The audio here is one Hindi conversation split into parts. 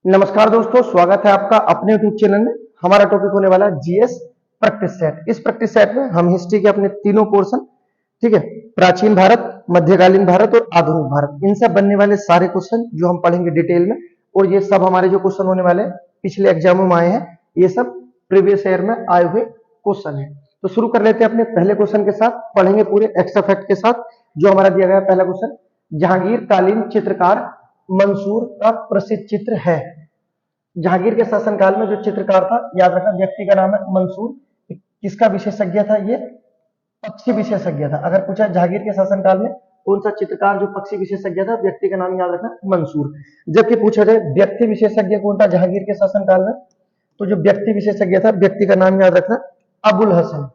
नमस्कार दोस्तों, स्वागत है आपका अपने YouTube चैनल में। हमारा टॉपिक होने वाला है जीएस प्रैक्टिस सेट। इस प्रैक्टिस सेट में हम हिस्ट्री के अपने तीनों पोर्शन, ठीक है, प्राचीन भारत, मध्यकालीन भारत और आधुनिक भारत, इन सब बनने वाले सारे क्वेश्चन जो हम पढ़ेंगे डिटेल में। और ये सब हमारे जो क्वेश्चन होने वाले हैं पिछले एग्जामों में आए हैं, ये सब प्रीवियस ईयर में आए हुए क्वेश्चन है। तो शुरू कर लेते हैं अपने पहले क्वेश्चन के साथ, पढ़ेंगे पूरे एक्स्ट्रा फैक्ट के साथ। जो हमारा दिया गया पहला क्वेश्चन, जहांगीर कालीन चित्रकार मंसूर का प्रसिद्ध चित्र है। जहांगीर के शासनकाल में जो चित्रकार था, याद रखना, व्यक्ति का नाम है मंसूर। किसका विशेषज्ञ था? ये पक्षी विशेषज्ञ था। अगर पूछा जहांगीर के शासनकाल में कौन सा चित्रकार जो पक्षी विशेषज्ञ था, व्यक्ति का नाम याद रखना मंसूर। जबकि पूछा जाए व्यक्ति विशेषज्ञ कौन था जहांगीर के शासनकाल में, तो जो व्यक्ति विशेषज्ञ था, व्यक्ति का नाम याद रखना अबुल हसन।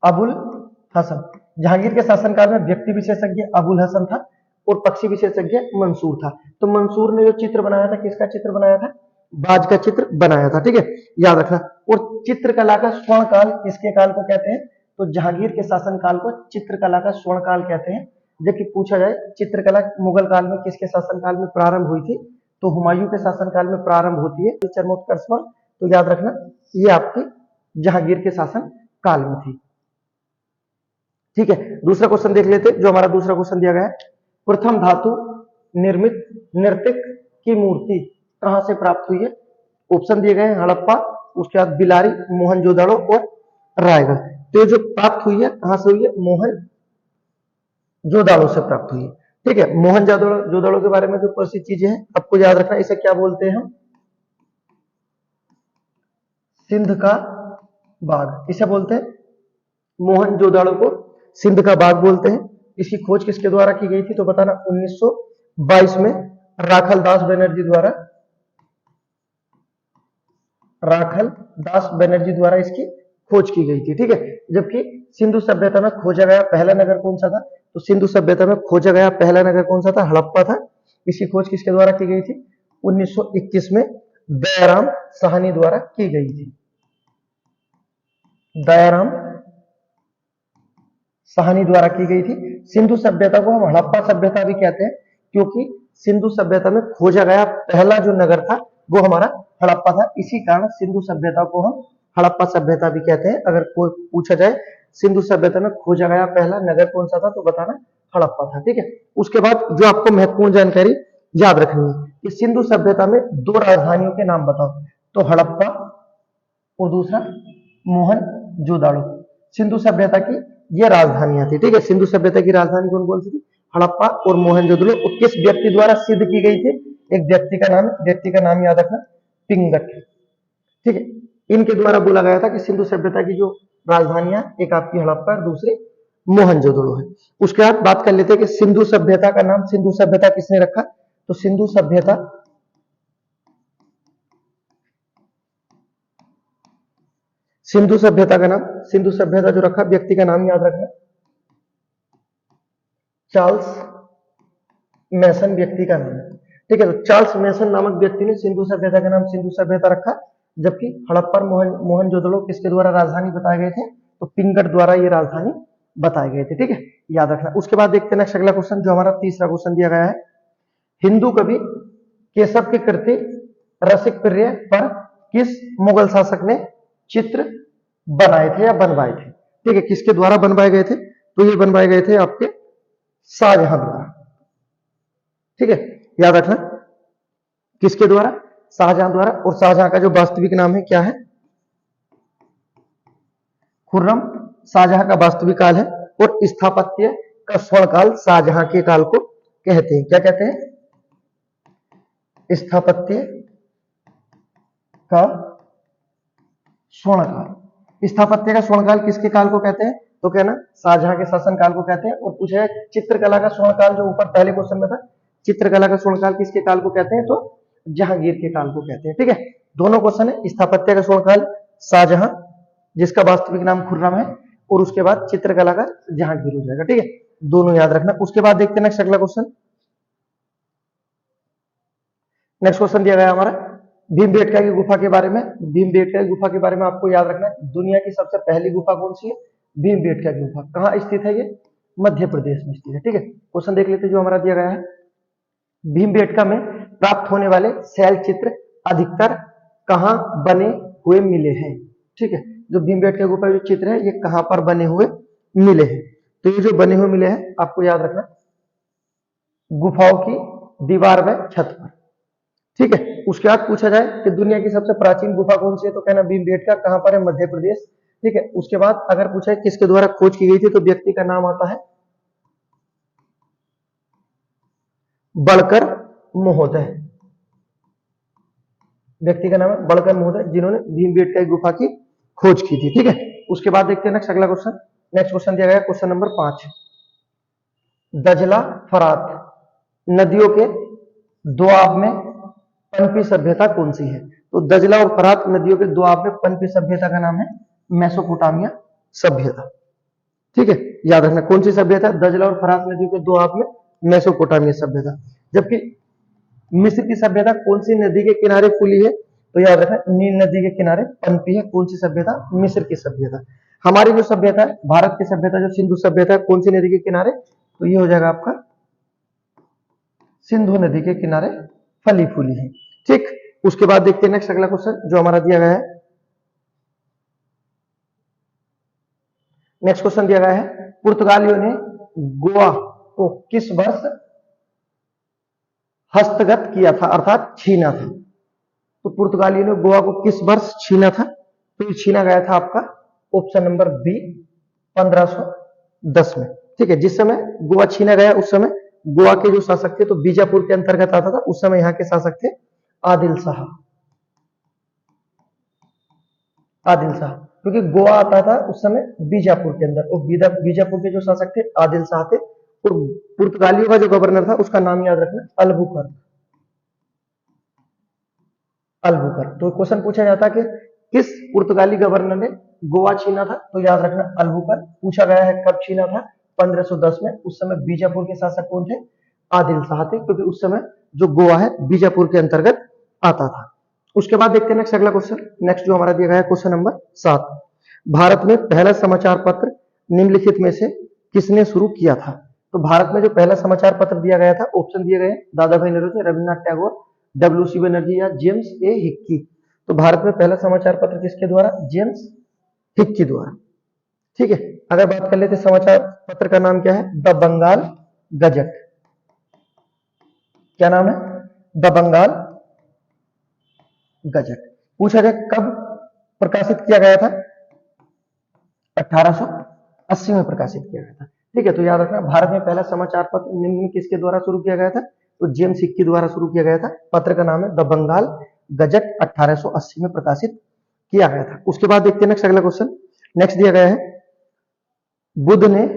अबुल हसन। जहांगीर के शासनकाल में व्यक्ति विशेषज्ञ अबुल हसन था और पक्षी विशेषज्ञ मंसूर था। तो मंसूर ने जो चित्र बनाया था, किसका चित्र बनाया था? बाज का चित्र बनाया था, ठीक है, याद रखना। और चित्रकला का स्वर्ण काल किसके काल को कहते हैं? तो जहांगीर के शासनकाल को चित्रकला का स्वर्ण काल कहते हैं। जबकि पूछा जाए चित्रकला मुगल काल में किसके शासनकाल में प्रारंभ हुई थी, तो हुमायूं के शासनकाल में प्रारंभ होती है चरमोत्कर्ष पर। तो याद रखना ये आपकी जहांगीर के शासन काल में थी, ठीक है। दूसरा क्वेश्चन देख लेते, जो हमारा दूसरा क्वेश्चन दिया गया है, प्रथम धातु निर्मित नर्तक की मूर्ति कहां से प्राप्त हुई है? ऑप्शन दिए गए हैं हड़प्पा, उसके बाद बिलारी, मोहनजोदड़ो और रायगढ़। तो जो प्राप्त हुई है कहां से हुई है? मोहनजोदड़ो से प्राप्त हुई है, ठीक है। मोहनजोदड़ो के बारे में जो प्रसिद्ध चीजें हैं आपको याद रखना, इसे क्या बोलते हैं हम? सिंध का बाग, इसे बोलते हैं। मोहनजोदड़ो को सिंध का बाग बोलते हैं। इसकी खोज किसके द्वारा की गई थी? तो बताना 1922 में राखल दास बनर्जी द्वारा इसकी खोज की गई थी, ठीक है। जबकि सिंधु सभ्यता में खोजा गया पहला नगर कौन सा था? तो सिंधु सभ्यता में खोजा गया पहला नगर कौन सा था? हड़प्पा था। इसकी खोज किसके द्वारा की गई थी? 1921 में दयाराम साहनी द्वारा की गई थी। दयाराम साहनी द्वारा की गई थी। सिंधु सभ्यता को हम हड़प्पा सभ्यता भी कहते हैं, क्योंकि सिंधु सभ्यता में खोजा गया पहला जो नगर था वो हमारा हड़प्पा था। इसी कारण सिंधु सभ्यता को हम हड़प्पा सभ्यता भी कहते हैं। अगर कोई पूछा जाए सिंधु सभ्यता में खोजा गया पहला नगर कौन सा था, तो बताना हड़प्पा था, ठीक है। उसके बाद जो आपको महत्वपूर्ण जानकारी याद रखनी है कि सिंधु सभ्यता में दो राजधानियों के नाम बताओ, तो हड़प्पा और दूसरा मोहनजोदड़ो। सिंधु सभ्यता की ये राजधानियां थी, ठीक है। सिंधु सभ्यता की राजधानी कौन कौन सी थी? हड़प्पा और मोहनजोदड़ो। और किस व्यक्ति द्वारा सिद्ध की गई थी? एक व्यक्ति का नाम याद रखना, पिंगट, ठीक है। इनके द्वारा बोला गया था कि सिंधु सभ्यता की जो राजधानियां, एक आपकी हड़प्पा और दूसरी मोहनजोदड़ो है। उसके बाद बात कर लेते हैं कि सिंधु सभ्यता का नाम सिंधु सभ्यता किसने रखा? तो सिंधु सभ्यता का नाम, सिंधु सभ्यता जो रखा, व्यक्ति का नाम याद रखना चार्ल्स मैसन, व्यक्ति का नाम, ठीक है। तो चार्ल्स मैसन नामक व्यक्ति ने सिंधु सभ्यता का नाम सिंधु सभ्यता रखा। जबकि हड़प्पा मोहनजोदड़ो किसके द्वारा राजधानी बताए गए थे? तो पिंगट द्वारा ये राजधानी बताए गए थे, ठीक है, याद रखना। उसके बाद देखते हैं नेक्स्ट अगला क्वेश्चन, जो हमारा तीसरा क्वेश्चन दिया गया है, हिंदू कवि केशव की कृति रसिक प्रिय पर किस मुगल शासक ने चित्र बनाए थे या बनवाए थे? ठीक है, किसके द्वारा बनवाए गए थे? तो ये बनवाए गए थे आपके शाहजहां द्वारा, ठीक है, याद रखना किसके द्वारा? शाहजहां द्वारा। और शाहजहां का जो वास्तविक नाम है क्या है? खुर्रम। शाहजहां का वास्तविक काल है। और स्थापत्य का स्वर्ण काल शाहजहां के काल को कहते हैं। क्या कहते हैं? स्थापत्य का स्वर्ण काल। स्थापत्य का स्वर्ण काल किसके काल को कहते हैं? तो कहना शाहजहां के शासन काल को कहते हैं। और पूछा है चित्रकला का स्वर्ण काल, जो ऊपर पहले क्वेश्चन में था, चित्रकला का स्वर्ण काल किसके काल को कहते हैं? तो जहांगीर के काल को कहते हैं, ठीक है। दोनों क्वेश्चन है, स्थापत्य का स्वर्ण काल शाहजहां, जिसका वास्तविक नाम खुर्रम है, और उसके बाद चित्रकला का जहांगीर हो जाएगा, ठीक है, दोनों याद रखना। उसके बाद देखते हैं नेक्स्ट अगला क्वेश्चन। नेक्स्ट क्वेश्चन दिया गया हमारा भीमबेटका की गुफा के बारे में। भीमबेटका की गुफा के बारे में आपको याद रखना है, दुनिया की सबसे पहली गुफा कौन सी है? भीमबेटका की गुफा। कहां स्थित है? ये मध्य प्रदेश में स्थित है, ठीक है। क्वेश्चन देख लेते हैं जो हमारा दिया गया है, भीमबेटका में प्राप्त होने वाले शैल चित्र अधिकतर कहां बने हुए मिले हैं। ठीक है, जो भीमबेटका गुफा जो चित्र है ये कहां पर बने हुए मिले हैं? तो ये जो बने हुए मिले हैं आपको याद रखना गुफाओं की दीवार में छत पर। ठीक है, उसके बाद पूछा जाए कि दुनिया की सबसे प्राचीन गुफा कौन सी है, तो कहना भीमबेटका, कहां पर है? मध्य प्रदेश। ठीक है, उसके बाद अगर पूछा है किसके द्वारा खोज की गई थी, तो व्यक्ति का नाम आता है बड़कर महोदय। व्यक्ति का नाम है बड़कर महोदय, जिन्होंने भीमबेटका गुफा की खोज की थी। ठीक है, उसके बाद देखते हैं नेक्स्ट अगला क्वेश्चन। नेक्स्ट क्वेश्चन दिया गया क्वेश्चन नंबर 5, दजला फरात नदियों के दोआब में पनपी सभ्यता कौन सी है? तो दजला और फरात नदियों के दोआब में पनपी सभ्यता का नाम है मेसोपोटामिया सभ्यता। ठीक है, याद रखना कौन सी सभ्यता? दजला और फरात नदियों के दोआब में मेसोपोटामिया सभ्यता। जबकि मिस्र की सभ्यता कौन सी नदी के किनारे फूली है? तो याद रखना नील नदी के किनारे पनपी है। कौन सी सभ्यता? मिस्र की सभ्यता। हमारी जो सभ्यता है भारत की सभ्यता जो सिंधु सभ्यता है कौन सी नदी के किनारे? तो ये हो जाएगा आपका सिंधु नदी के किनारे फली फूली है। ठीक, उसके बाद देखते हैं नेक्स्ट अगला क्वेश्चन जो हमारा दिया गया है। नेक्स्ट क्वेश्चन दिया गया है पुर्तगालियों ने गोवा को किस वर्ष हस्तगत किया था अर्थात छीना था? तो पुर्तगालियों ने गोवा को किस वर्ष छीना था? तो ये छीना गया था आपका ऑप्शन नंबर बी 1510 में। ठीक है, जिस समय गोवा छीना गया उस समय गोवा के जो शासक थे तो बीजापुर के अंतर्गत आता था, उस समय यहाँ के शासक थे आदिल शाह। आदिल शाह, क्योंकि गोवा आता था उस समय बीजापुर के अंदर और बीजापुर के जो शासक थे आदिल शाह थे और पुर्तगालियों का जो गवर्नर था उसका नाम याद रखना अल्बुकर्क। अल्बुकर्क। तो क्वेश्चन पूछा जाता कि किस पुर्तगाली गवर्नर ने गोवा छीना था? तो याद रखना अल्बुकर्क। पूछा गया है कब छीना था? 1510 में। उस समय बीजापुर के शासक कौन थे? आदिल शाह थे, क्योंकि उस समय जो गोवा है बीजापुर के अंतर्गत आता था। उसके बाद देखते हैं नेक्स्ट अगला क्वेश्चन। नेक्स्ट जो हमारा दिया गया है क्वेश्चन नंबर 7, भारत में पहला समाचार पत्र निम्नलिखित में से किसने शुरू किया था? तो भारत में जो पहला समाचार पत्र दिया गया था ऑप्शन दिए गए दादा भाई नौरोजी, रविन्द्रनाथ टैगोर, डब्ल्यू.सी. बनर्जी या जेम्स ए हिक्की। तो भारत में पहला समाचार पत्र किसके द्वारा? जेम्स हिक्की द्वारा। ठीक है, अगर बात कर लेते समाचार पत्र का नाम क्या है? The Bengal gazette. क्या नाम है? The Bengal gazette. पूछा जाए कब प्रकाशित किया गया था? 1880 में प्रकाशित किया गया था। ठीक है, तो याद रखना भारत में पहला समाचार पत्र निम्न में किसके द्वारा शुरू किया गया था? तो जेम्स हिक्की द्वारा शुरू किया गया था। पत्र का नाम है द बंगाल गजट, 1880 में प्रकाशित किया गया था। उसके बाद देखते हैं नेक्स्ट अगला क्वेश्चन। नेक्स्ट दिया गया है बुद्ध ने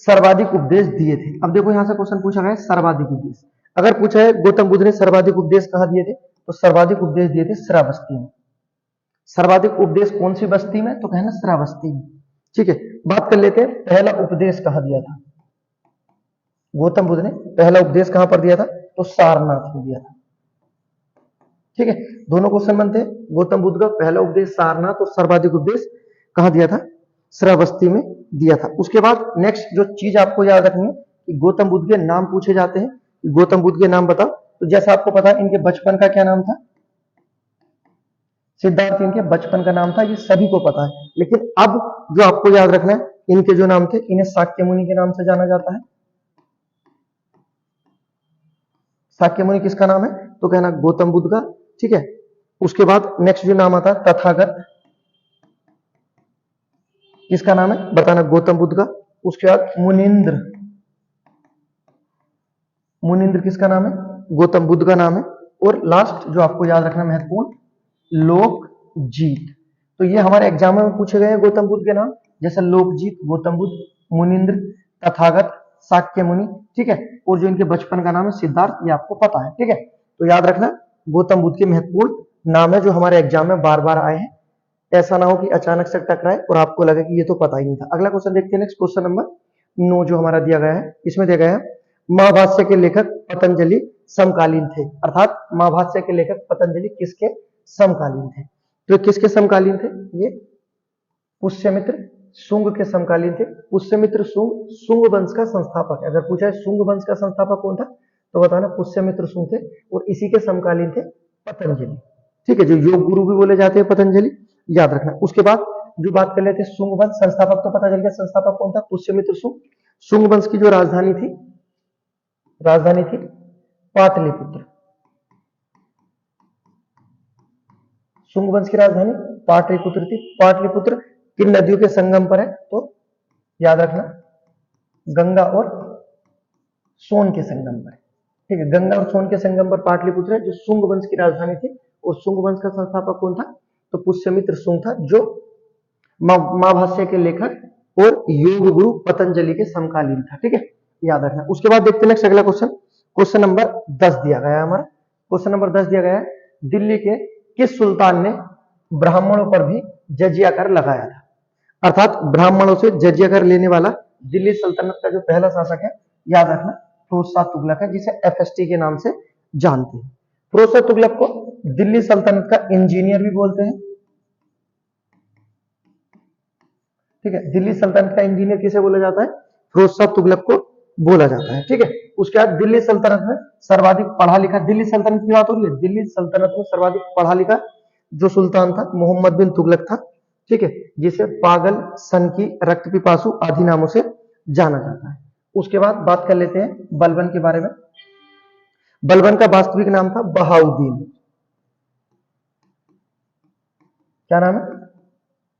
सर्वाधिक उपदेश दिए थे। अब देखो यहां से क्वेश्चन पूछा गया है सर्वाधिक उपदेश। अगर पूछा है गौतम बुद्ध ने सर्वाधिक उपदेश कहां दिए थे? तो सर्वाधिक उपदेश दिए थे श्रावस्ती में। सर्वाधिक उपदेश कौन सी बस्ती में? तो कहना श्रावस्ती में। ठीक है, बात कर लेते हैं पहला उपदेश कहां दिया था? गौतम बुद्ध ने पहला उपदेश कहां पर दिया था? तो सारनाथ में दिया था। ठीक है, दोनों क्वेश्चन बनते हैं। गौतम बुद्ध का पहला उपदेश सारनाथ और सर्वाधिक उपदेश कहां दिया था? श्रावस्ती में दिया था। उसके बाद नेक्स्ट जो चीज आपको याद रखनी है कि गौतम बुद्ध के नाम पूछे जाते हैं। गौतम बुद्ध के नाम बताओ। तो जैसा आपको पता है इनके बचपन का क्या नाम था? सिद्धार्थ इनके बचपन का नाम था, ये सभी को पता है। लेकिन अब जो आपको याद रखना है इनके जो नाम थे, इन्हें शाक्य मुनि के नाम से जाना जाता है। शाक्य मुनि किसका नाम है? तो कहना गौतम बुद्ध का। ठीक है, उसके बाद नेक्स्ट जो नाम आता है तथागत, किसका नाम है? बताना गौतम बुद्ध का। उसके बाद मुनिंद्र, मुनिंद्र किसका नाम है? गौतम बुद्ध का नाम है। और लास्ट जो आपको याद रखना महत्वपूर्ण, लोकजीत। तो ये हमारे एग्जाम में पूछे गए हैं गौतम बुद्ध के नाम, जैसे लोकजीत, गौतम बुद्ध, मुनिंद्र, तथागत, शाक्य मुनि। ठीक है, और जो इनके बचपन का नाम है सिद्धार्थ, ये आपको पता है। ठीक है, तो याद रखना गौतम बुद्ध के महत्वपूर्ण नाम है जो हमारे एग्जाम में बार बार आए हैं। ऐसा ना हो कि अचानक से टकराए और आपको लगे कि ये तो पता ही नहीं था। अगला क्वेश्चन देखते हैं नेक्स्ट क्वेश्चन नंबर 9 जो हमारा दिया गया है। इसमें दिया गया है महाभाष्य के लेखक पतंजलि समकालीन थे, अर्थात महाभाष्य के लेखक पतंजलि किसके समकालीन थे? तो किसके समकालीन थे? ये पुष्यमित्र शुंग के समकालीन थे। पुष्यमित्र शुंग, शुंग वंश का संस्थापक है। अगर पूछा है शुंग वंश का संस्थापक कौन था? तो बताना पुष्यमित्र सुंग थे और इसी के समकालीन थे पतंजलि। ठीक है, जो योग गुरु भी बोले जाते हैं पतंजलि, याद रखना। उसके बाद जो बात कर लेते हैं शुंग वंश, संस्थापक तो पता चल गया, संस्थापक कौन था, पुष्यमित्र शुंग। शुंग वंश की जो राजधानी थी पाटलिपुत्र। शुंग वंश की राजधानी पाटलिपुत्र थी। पाटलिपुत्र किन नदियों के संगम पर है, तो याद रखना गंगा और सोन के संगम पर। ठीक है, गंगा और सोन के संगम पर पाटलिपुत्र है, जो शुंग वंश की राजधानी थी। और शुंग वंश का संस्थापक कौन था, तो पुष्यमित्र शुंग था, जो महाभाष्य के लेखक और योग गुरु पतंजलि के समकालीन था। ठीक है, याद रखना। उसके बाद देखते हैं नेक्स्ट अगला क्वेश्चन, क्वेश्चन नंबर 10 दिया गया है हमारा। क्वेश्चन नंबर 10 दिया गया है, दिल्ली के किस सुल्तान ने ब्राह्मणों पर भी जजिया कर लगाया था। अर्थात ब्राह्मणों से जजिया कर लेने वाला दिल्ली सल्तनत का जो पहला शासक है, याद रखना फिरोज शाह तुगलक है, जिसे एफएसटी के नाम से जानते हैं। फिरोज शाह तुगलक को दिल्ली सल्तनत का इंजीनियर भी बोलते हैं। ठीक है, दिल्ली सल्तनत का इंजीनियर किसे बोला जाता है, फिरोज शाह तुगलक को बोला जाता है। ठीक है, उसके बाद दिल्ली सल्तनत में सर्वाधिक पढ़ा लिखा, दिल्ली सल्तनत की बात हो रही है, दिल्ली सल्तनत में सर्वाधिक पढ़ा लिखा जो सुल्तान था मोहम्मद बिन तुगलक था। ठीक है, जिसे पागल, सनकी, रक्त पिपासु आदि नामों से जाना जाता है। उसके बाद बात कर लेते हैं बलबन के बारे में। बलबन का वास्तविक नाम था बहाउद्दीन। क्या नाम है,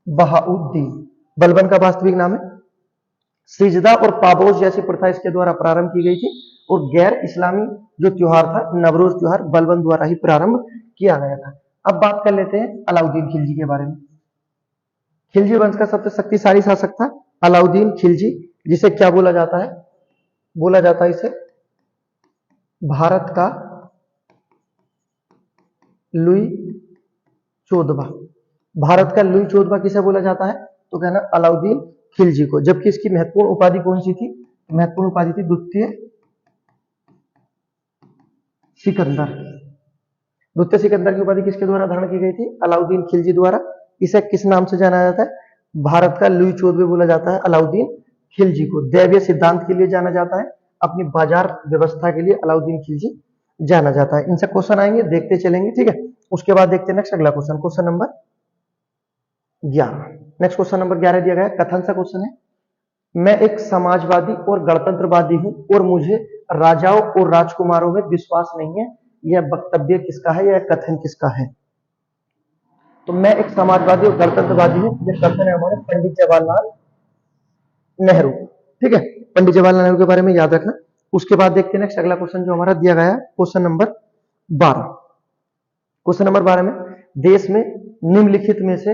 बहाउद्दीन। बलबन का वास्तविक नाम है। सिजदा और पाबोज जैसी प्रथा इसके द्वारा प्रारंभ की गई थी, और गैर इस्लामी जो त्योहार था नवरोज त्योहार बलबन द्वारा ही प्रारंभ किया गया था। अब बात कर लेते हैं अलाउद्दीन खिलजी के बारे में। खिलजी वंश का सबसे शक्तिशाली शासक था अलाउद्दीन खिलजी, जिसे क्या बोला जाता है, बोला जाता है इसे भारत का लुई चौदहवां। भारत का लुई चौदहवां किसे बोला जाता है, तो कहना अलाउद्दीन खिलजी को। जबकि इसकी महत्वपूर्ण उपाधि कौन सी थी, महत्वपूर्ण उपाधि थी द्वितीय सिकंदर। द्वितीय सिकंदर की उपाधि किसके द्वारा धारण की गई थी, अलाउद्दीन खिलजी द्वारा। इसे किस नाम से जाना जाता है, भारत का लुई चौदहवां बोला जाता है अलाउद्दीन खिलजी को। दैवीय सिद्धांत के लिए जाना जाता है, अपनी बाजार व्यवस्था के लिए अलाउद्दीन खिलजी जाना जाता है। इनसे क्वेश्चन आएंगे, देखते चलेंगे। ठीक है, उसके बाद देखते हैं नेक्स्ट अगला question, question number 11। Next question number 11 दिया गया है, कथन सा क्वेश्चन है, मैं एक समाजवादी और गणतंत्रवादी हूं और मुझे राजाओं और राजकुमारों में विश्वास नहीं है। यह वक्तव्य किसका है, यह कथन किसका है, तो मैं एक समाजवादी और गणतंत्रवादी हूं, यह कथन है हमारे पंडित जवाहरलाल नेहरू। ठीक है, पंडित जवाहरलाल नेहरू के बारे में याद रखना। उसके बाद देखते हैं नेक्स्ट अगला क्वेश्चन जो हमारा दिया गया है, क्वेश्चन नंबर 12। क्वेश्चन नंबर 12 में, देश में निम्नलिखित में से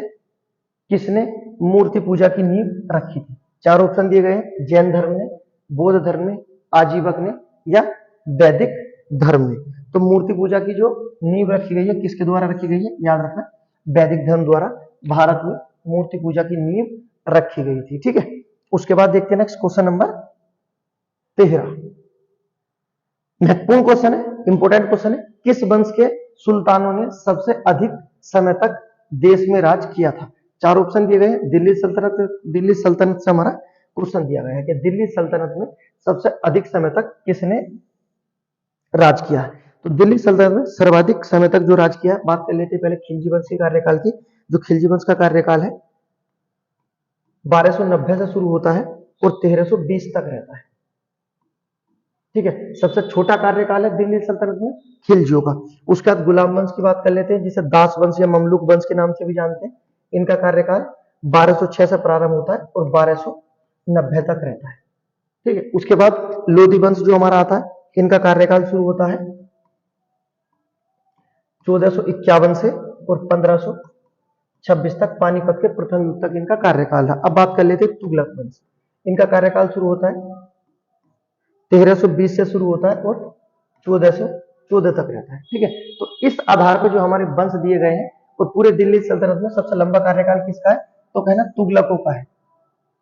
किसने मूर्ति पूजा की नींव रखी थी। चार ऑप्शन दिए गए हैं, जैन धर्म ने, बौद्ध धर्म ने, आजीवक ने, या वैदिक धर्म ने। तो मूर्ति पूजा की जो नींव रखी गई है किसके द्वारा रखी गई है, याद रखना वैदिक धर्म द्वारा भारत में मूर्ति पूजा की नींव रखी गई थी। ठीक है, उसके बाद देखते हैं नेक्स्ट क्वेश्चन नंबर 13। महत्वपूर्ण क्वेश्चन है, इंपोर्टेंट क्वेश्चन है, किस वंश के सुल्तानों ने सबसे अधिक समय तक देश में राज किया था। चार ऑप्शन दिए गए हैं, दिल्ली सल्तनत से हमारा क्वेश्चन दिया गया है कि दिल्ली सल्तनत में सबसे अधिक समय तक किसने राज किया है। तो दिल्ली सल्तनत में सर्वाधिक समय तक जो राज किया है, बात कर लेते हैं पहले खिलजी वंश के कार्यकाल की। जो खिलजी वंश का कार्यकाल है 1290 से शुरू होता है और 1320 तक रहता है। ठीक है, सबसे छोटा कार्यकाल है दिल्ली सल्तनत में खिलजियों का। उसके बाद गुलाम वंश की बात कर लेते हैं, जिसे दास वंश या ममलूक वंश के नाम से भी जानते हैं। इनका कार्यकाल 1206 से प्रारंभ होता है और 1290 तक रहता है। ठीक है, उसके बाद लोधी वंश जो हमारा आता है, इनका कार्यकाल शुरू होता है 1451 से और 1526 तक, पानीपत के प्रथम युद्ध तक इनका कार्यकाल है। अब बात कर लेते हैं तुगलक वंश। इनका कार्यकाल शुरू होता है 1320 से शुरू होता है और 1414 तक रहता है। ठीक है, तो इस आधार पर जो हमारे वंश दिए गए हैं, और पूरे दिल्ली सल्तनत में सबसे लंबा कार्यकाल किसका है, तो कहना तुगलकों का है।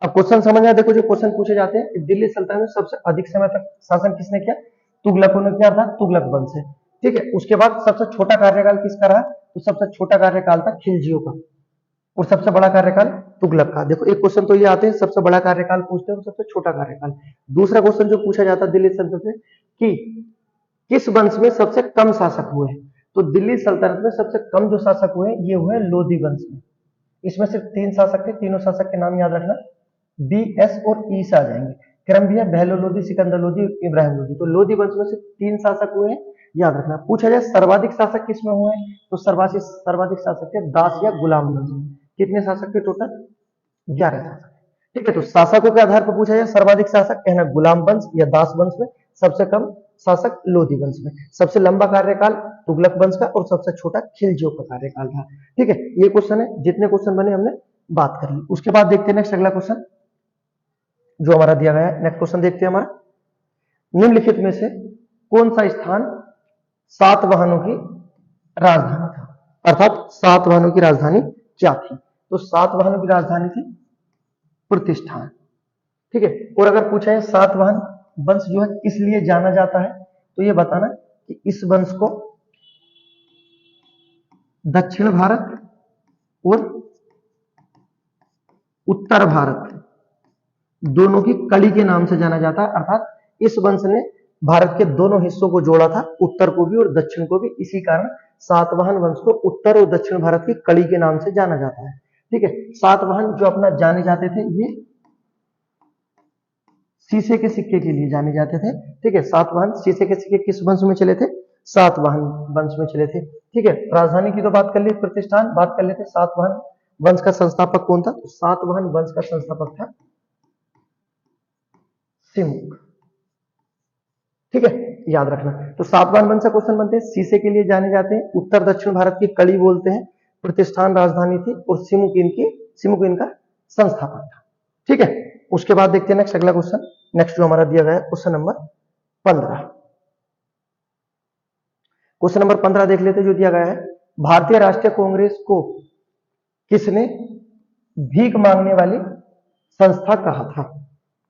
अब क्वेश्चन समझ आया, देखो जो क्वेश्चन पूछे जाते हैं, दिल्ली सल्तनत में सबसे अधिक समय तक शासन किसने किया, तुगलकों ने किया था, तुगलक वंश है। ठीक है, उसके बाद सबसे छोटा कार्यकाल किसका रहा, तो सबसे छोटा कार्यकाल था खिलजियों का, और सबसे बड़ा कार्यकाल तुगलक का। देखो एक क्वेश्चन तो ये आते हैं, सबसे बड़ा कार्यकाल पूछते हैं और सबसे छोटा कार्यकाल। दूसरा क्वेश्चन जो पूछा जाता है दिल्ली सल्तनत में कि किस वंश में सबसे कम शासक हुए हैं? तो दिल्ली सल्तनत में सबसे कम जो शासक हुए ये हुए लोधी वंश में। इसमें सिर्फ 3 शासक थे, तीनों शासक के नाम याद रखना, बी, एस और ई से आ जाएंगे। क्रम भी है बहलो लोधी, सिकंदर लोधी, इब्राहिम लोधी। तो लोधी वंश में सिर्फ 3 शासक हुए हैं, याद रखना। पूछा जाए सर्वाधिक शासक किसमें हुए हैं, तो सर्वाधिक शासक थे दास या गुलाम वंश में। कितने शासक थे टोटल? 11 शासक। ठीक है, तो शासकों के आधार पर पूछा जाए सर्वाधिक शासक, कहना गुलाम वंश या दास वंश में, सबसे कम शासक लोधी वंश में, सबसे लंबा कार्यकाल तुगलक वंश का और सबसे छोटा खिलजियों का कार्यकाल था। ठीक है, ये क्वेश्चन है, जितने क्वेश्चन बने हमने बात कर ली। उसके बाद देखते हैं नेक्स्ट अगला क्वेश्चन जो हमारा दिया गया है। नेक्स्ट क्वेश्चन देखते हैं हमारा, निम्नलिखित में से कौन सा स्थान सातवाहनों की राजधानी था, अर्थात सातवाहनों की राजधानी क्या थी? तो सातवाहनों की राजधानी थी प्रतिष्ठान। ठीक है, और अगर पूछा है सातवाहन वंश जो है किस लिए जाना जाता है, तो ये बताना कि इस वंश को दक्षिण भारत और उत्तर भारत दोनों की कड़ी के नाम से जाना जाता है। अर्थात इस वंश ने भारत के दोनों हिस्सों को जोड़ा था, उत्तर को भी और दक्षिण को भी। इसी कारण सातवाहन वंश को उत्तर और दक्षिण भारत की कड़ी के नाम से जाना जाता है। ठीक है, सातवाहन जो अपना जाने जाते थे ये शीशे के सिक्के के लिए जाने जाते थे। ठीक है, सातवाहन शीशे के सिक्के किस वंश में चले थे? सातवाहन वंश में चले थे। ठीक है, राजधानी की तो बात कर ली, प्रतिष्ठान बात कर लेते। सातवाहन वंश का संस्थापक कौन था? तो सातवाहन वंश का संस्थापक था सिमुक। ठीक है, याद रखना। तो सातवाहन वंश का क्वेश्चन बनते हैं, शीशे के लिए जाने जाते हैं, उत्तर दक्षिण भारत की कड़ी बोलते हैं, प्रतिष्ठान राजधानी थी और सिमुक इनका संस्थापक था। ठीक है, उसके बाद देखते हैं नेक्स्ट अगला क्वेश्चन। नेक्स्ट जो हमारा दिया गया है क्वेश्चन नंबर 15। क्वेश्चन नंबर 15 देख लेते हैं जो दिया गया है, भारतीय राष्ट्रीय कांग्रेस को किसने भीख मांगने वाली संस्था कहा था?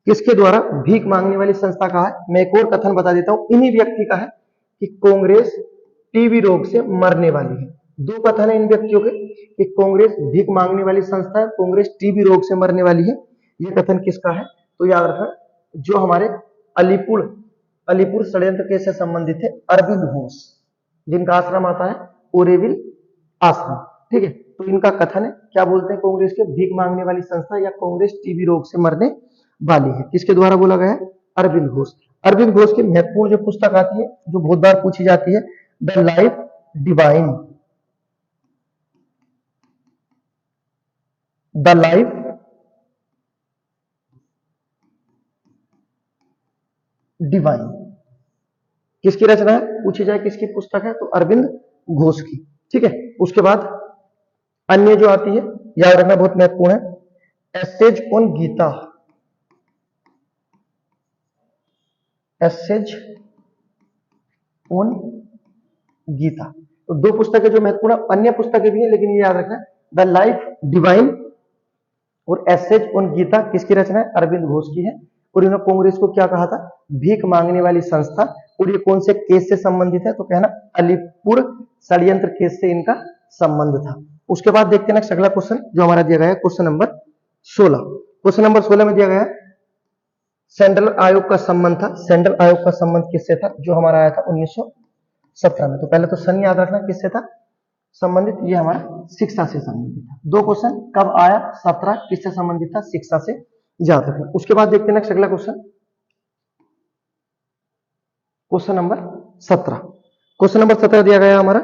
किसके द्वारा भीख मांगने वाली संस्था कहा है? मैं एक और कथन बता देता हूं, इन्हीं व्यक्ति का है कि कांग्रेस टीबी रोग से मरने वाली है। दो कथन है इन व्यक्तियों के कि कांग्रेस भीख मांगने वाली संस्था है, कांग्रेस टीबी रोग से मरने वाली है। ये कथन किसका है? तो याद रखना, जो हमारे अलीपुर षड्यंत्र केस से संबंधित है अरविंद घोष, जिनका आश्रम आता है ओरेविल आश्रम। ठीक है, तो इनका कथन है, क्या बोलते हैं कांग्रेस के, भीख मांगने वाली संस्था या कांग्रेस टीबी रोग से मरने वाली है। किसके द्वारा बोला गया है? अरविंद घोष। अरविंद घोष की महत्वपूर्ण जो पुस्तक आती है, जो बहुत बार पूछी जाती है, the life divine. The life divine किसकी रचना है? पूछी जाए किसकी पुस्तक है, तो अरविंद घोष की। ठीक है, उसके बाद अन्य जो आती है, याद रखना बहुत महत्वपूर्ण है, essays on Gita. Essays on Gita, तो दो पुस्तकें जो महत्वपूर्ण, अन्य पुस्तकें भी हैं लेकिन ये याद रखना, द लाइफ डिवाइन और एसेज ऑन गीता किसकी रचना है? अरविंद घोष की है। और इन्होंने कांग्रेस को क्या कहा था? भीख मांगने वाली संस्था। और ये कौन से केस से संबंधित है? तो कहना अलीपुर षड्यंत्र केस से इनका संबंध था। उसके बाद देखते हैं नेक्स्ट अगला क्वेश्चन जो हमारा दिया गया है, क्वेश्चन नंबर 16। क्वेश्चन नंबर 16 में दिया गया है, सेंट्रल आयोग का संबंध था। सेंट्रल आयोग का संबंध किससे था? जो हमारा आया था 1917 में। तो पहले तो सन याद रखना किससे था संबंधित, ये हमारा शिक्षा से संबंधित था। दो क्वेश्चन कब आया, 17 किससे संबंधित था? शिक्षा से, याद रखना। उसके बाद देखते हैं नेक्स्ट अगला question, question number 17। Question number 17 दिया गया हमारा,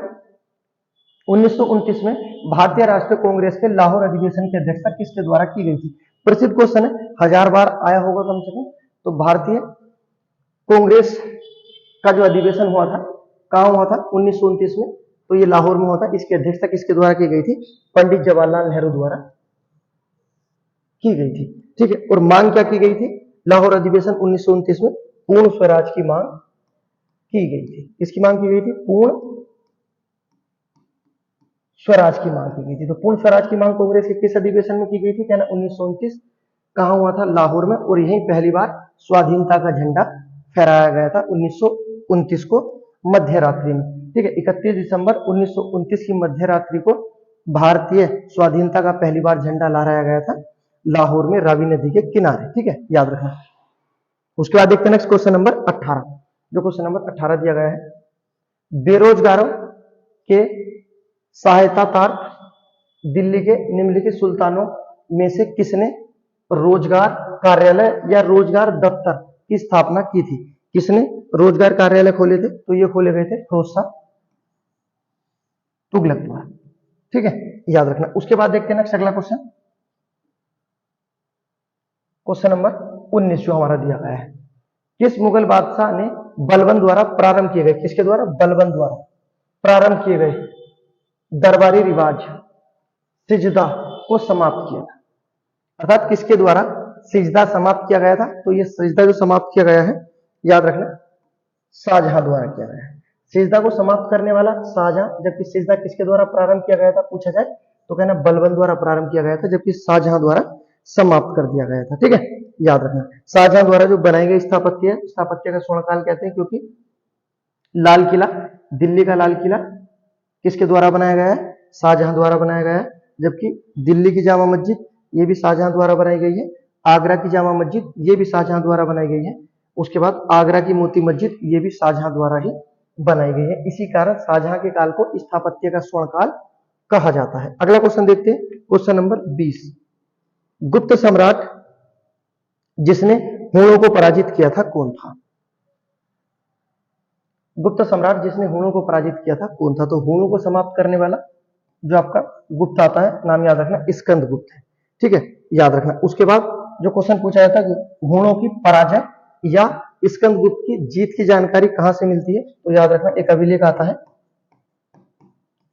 1929 में भारतीय राष्ट्रीय कांग्रेस के लाहौर अधिवेशन की अध्यक्षता किसके द्वारा की गई थी? प्रसिद्ध क्वेश्चन है, 1000 बार आया होगा कम से कम। तो भारतीय कांग्रेस का जो अधिवेशन हुआ था, कहां हुआ था? 1929 में। तो ये लाहौर में हुआ था। इसकी अध्यक्षता किसके द्वारा की गई थी? पंडित जवाहरलाल नेहरू द्वारा की गई थी। ठीक है, और मांग क्या की गई थी? लाहौर अधिवेशन 1929 में पूर्ण स्वराज की मांग की गई थी। किसकी मांग की गई थी? पूर्ण स्वराज की मांग की गई थी। तो पूर्ण स्वराज की मांग कांग्रेस के किस अधिवेशन में की गई थी? कहना 1929। कहां हुआ था? लाहौर में। और यहीं पहली बार स्वाधीनता का झंडा फहराया गया था 1929 को मध्य रात्रि में। ठीक है, 31 दिसंबर 1929 की मध्य रात्रि को भारतीय स्वाधीनता का पहली बार झंडा लहराया गया था लाहौर में रावी नदी के किनारे। ठीक है, याद रखना। उसके बाद देखते हैं नेक्स्ट क्वेश्चन नंबर 18। जो क्वेश्चन नंबर 18 दिया गया है, बेरोजगारों के सहायतार्थ दिल्ली के निम्नलिखित सुल्तानों में से किसने रोजगार कार्यालय या रोजगार दफ्तर की स्थापना की थी? किसने रोजगार कार्यालय खोले थे? तो ये खोले गए थे फिरोज शाह तुगलक द्वारा। ठीक है, याद रखना। उसके बाद देखते हैं नेक्स्ट अगला क्वेश्चन, क्वेश्चन नंबर 19 जो हमारा दिया गया है, किस मुगल बादशाह ने बलबन द्वारा प्रारंभ किए गए, किसके द्वारा? बलबन द्वारा प्रारंभ किए गए दरबारी रिवाज सिजदा को समाप्त किया था? अर्थात किसके द्वारा सिजदा समाप्त किया गया था? तो ये सिजदा जो समाप्त किया गया है, याद रखना, शाहजहां द्वारा किया गया है। सिजदा को समाप्त करने वाला शाहजहां, जबकि सिजदा किसके द्वारा प्रारंभ किया गया था पूछा जाए तो कहना बलबन द्वारा प्रारंभ किया गया था, जबकि शाहजहां द्वारा समाप्त कर दिया गया था। ठीक है, याद रखना। शाहजहां द्वारा जो बनाई गई स्थापत्य का स्वर्णकाल कहते हैं, क्योंकि लाल किला, दिल्ली का लाल किला किसके द्वारा बनाया गया है? शाहजहां द्वारा बनाया गया है। जबकि दिल्ली की जामा मस्जिद ये भी शाहजहां द्वारा बनाई गई है। आगरा की जामा मस्जिद ये भी शाहजहां द्वारा बनाई गई है। उसके बाद आगरा की मोती मस्जिद ये भी शाहजहां द्वारा ही बनाई गई है। इसी कारण शाहजहां के काल को स्थापत्य का स्वर्णकाल कहा जाता है। अगला क्वेश्चन देखते हैं, क्वेश्चन नंबर 20, गुप्त सम्राट जिसने हुणों को पराजित किया था कौन था? गुप्त सम्राट जिसने हुणों को पराजित किया था कौन था? तो हुणों को समाप्त करने वाला जो आपका गुप्त आता है, नाम याद रखना, स्कंद गुप्त है। ठीक है, याद रखना। उसके बाद जो क्वेश्चन पूछा जाता है, हुणों की पराजय या स्कंद गुप्त की जीत की जानकारी कहां से मिलती है? तो याद रखना, एक अभिलेख आता है,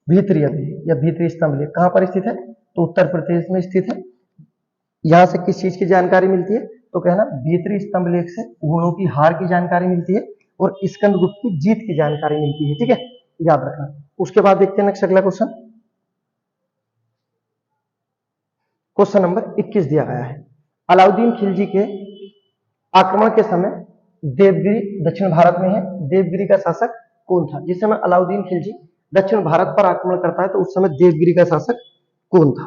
भीतरी अभिलेख या भीतरी स्तंभ लेख। कहां पर स्थित है? तो उत्तर प्रदेश में स्थित है। यहां से किस चीज की जानकारी मिलती है? तो कहना भीतरी स्तंभ लेख से हुणों की हार की जानकारी मिलती है और स्कंद गुप्त की जीत की जानकारी मिलती है। ठीक है, याद रखना। उसके बाद देखते हैं नेक्स्ट अगला क्वेश्चन, क्वेश्चन नंबर 21 दिया गया है, अलाउद्दीन खिलजी के आक्रमण के समय देवगिरी दक्षिण भारत में है, देवगिरी का शासक कौन था? जिस समय अलाउद्दीन खिलजी दक्षिण भारत पर आक्रमण करता है तो उस समय देवगिरी का शासक कौन था?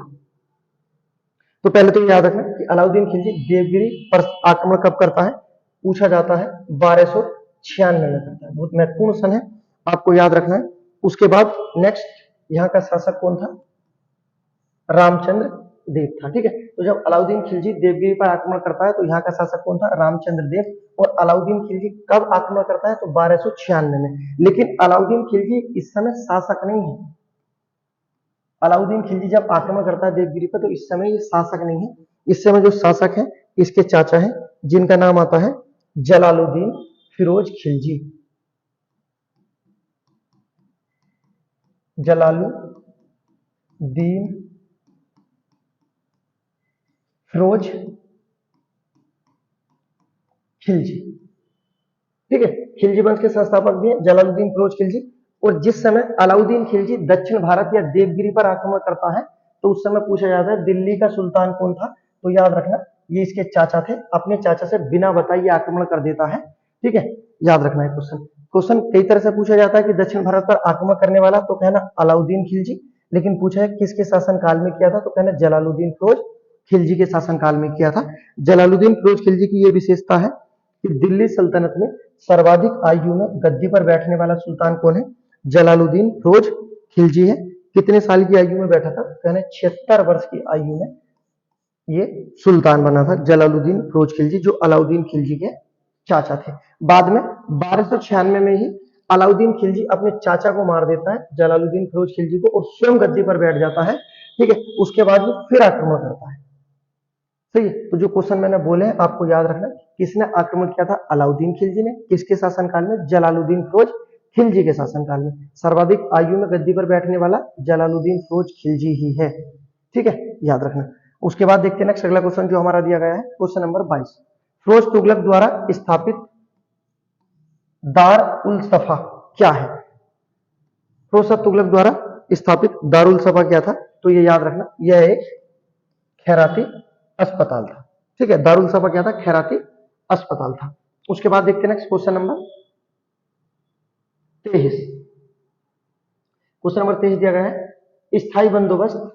तो पहले तो याद रखना कि अलाउद्दीन खिलजी देवगिरी पर आक्रमण कब करता है? पूछा जाता है 1296 में करता है। बहुत महत्वपूर्ण सन है, आपको याद रखना है। उसके बाद नेक्स्ट, यहाँ का शासक कौन था? रामचंद्र देव था। ठीक है, तो जब अलाउद्दीन खिलजी देवगिरी पर आक्रमण करता है तो यहाँ का शासक कौन था? रामचंद्र देव। और अलाउद्दीन खिलजी कब आक्रमण करता है? तो 1296 में। लेकिन अलाउद्दीन खिलजी इस समय शासक नहीं है। अलाउद्दीन खिलजी जब आक्रमण करता है देवगिरी पर तो इस समय ये शासक नहीं है। इस समय जो शासक है इसके चाचा हैं, जिनका नाम आता है जलालुद्दीन फिरोज खिलजी। जलालुद्दीन फिरोज खिलजी। ठीक है, खिलजी वंश के संस्थापक भी हैं जलालुद्दीन फिरोज खिलजी। और जिस समय अलाउद्दीन खिलजी दक्षिण भारत या देवगिरी पर आक्रमण करता है तो उस समय पूछा जाता है दिल्ली का सुल्तान कौन था? तो याद रखना ये इसके चाचा थे। अपने चाचा से बिना बताए आक्रमण कर देता है। ठीक है, याद रखना है। क्वेश्चन कई तरह से पूछा जाता है कि दक्षिण भारत पर आक्रमण करने वाला, तो कहना अलाउद्दीन खिलजी। लेकिन पूछा है किसके शासन काल में किया था? तो कहना जलालुद्दीन फिरोज खिलजी के शासन काल में किया था। जलालुद्दीन फिरोज खिलजी की यह विशेषता है कि दिल्ली सल्तनत में सर्वाधिक आयु में गद्दी पर बैठने वाला सुल्तान कौन है? जलालुद्दीन फिरोज खिलजी है। कितने साल की आयु में बैठा था? कहने 76 वर्ष की आयु में ये सुल्तान बना था जलालुद्दीन फिरोज खिलजी, जो अलाउद्दीन खिलजी के चाचा थे। बाद में 1296 में ही अलाउद्दीन खिलजी अपने चाचा को मार देता है, जलालुद्दीन फिरोज खिलजी को, और स्वयं गद्दी पर बैठ जाता है। ठीक है, उसके बाद वो फिर आक्रमण करता है। सही है, तो जो क्वेश्चन मैंने बोले हैं आपको याद रखना, किसने आक्रमण किया था? अलाउद्दीन खिलजी ने। किसके शासनकाल में? जलालुद्दीन फिरोज खिलजी के शासनकाल में। सर्वाधिक आयु में गद्दी पर बैठने वाला जलालुद्दीन फिरोज खिलजी ही है। ठीक है, याद रखना। उसके बाद देखते हैं नेक्स्ट अगला क्वेश्चन जो हमारा दिया गया है, क्वेश्चन नंबर 22, फिरोज तुगलक द्वारा स्थापित दार उल सफा क्या है? फिरोज तुगलक द्वारा स्थापित दारुल सफा क्या था? तो ये याद रखना, यह एक खैराती अस्पताल था। ठीक है, दारुल सफा क्या था? खैराती अस्पताल था। उसके बाद देखते हैं next question number 23। Question number 23 दिया गया है, स्थायी बंदोबस्त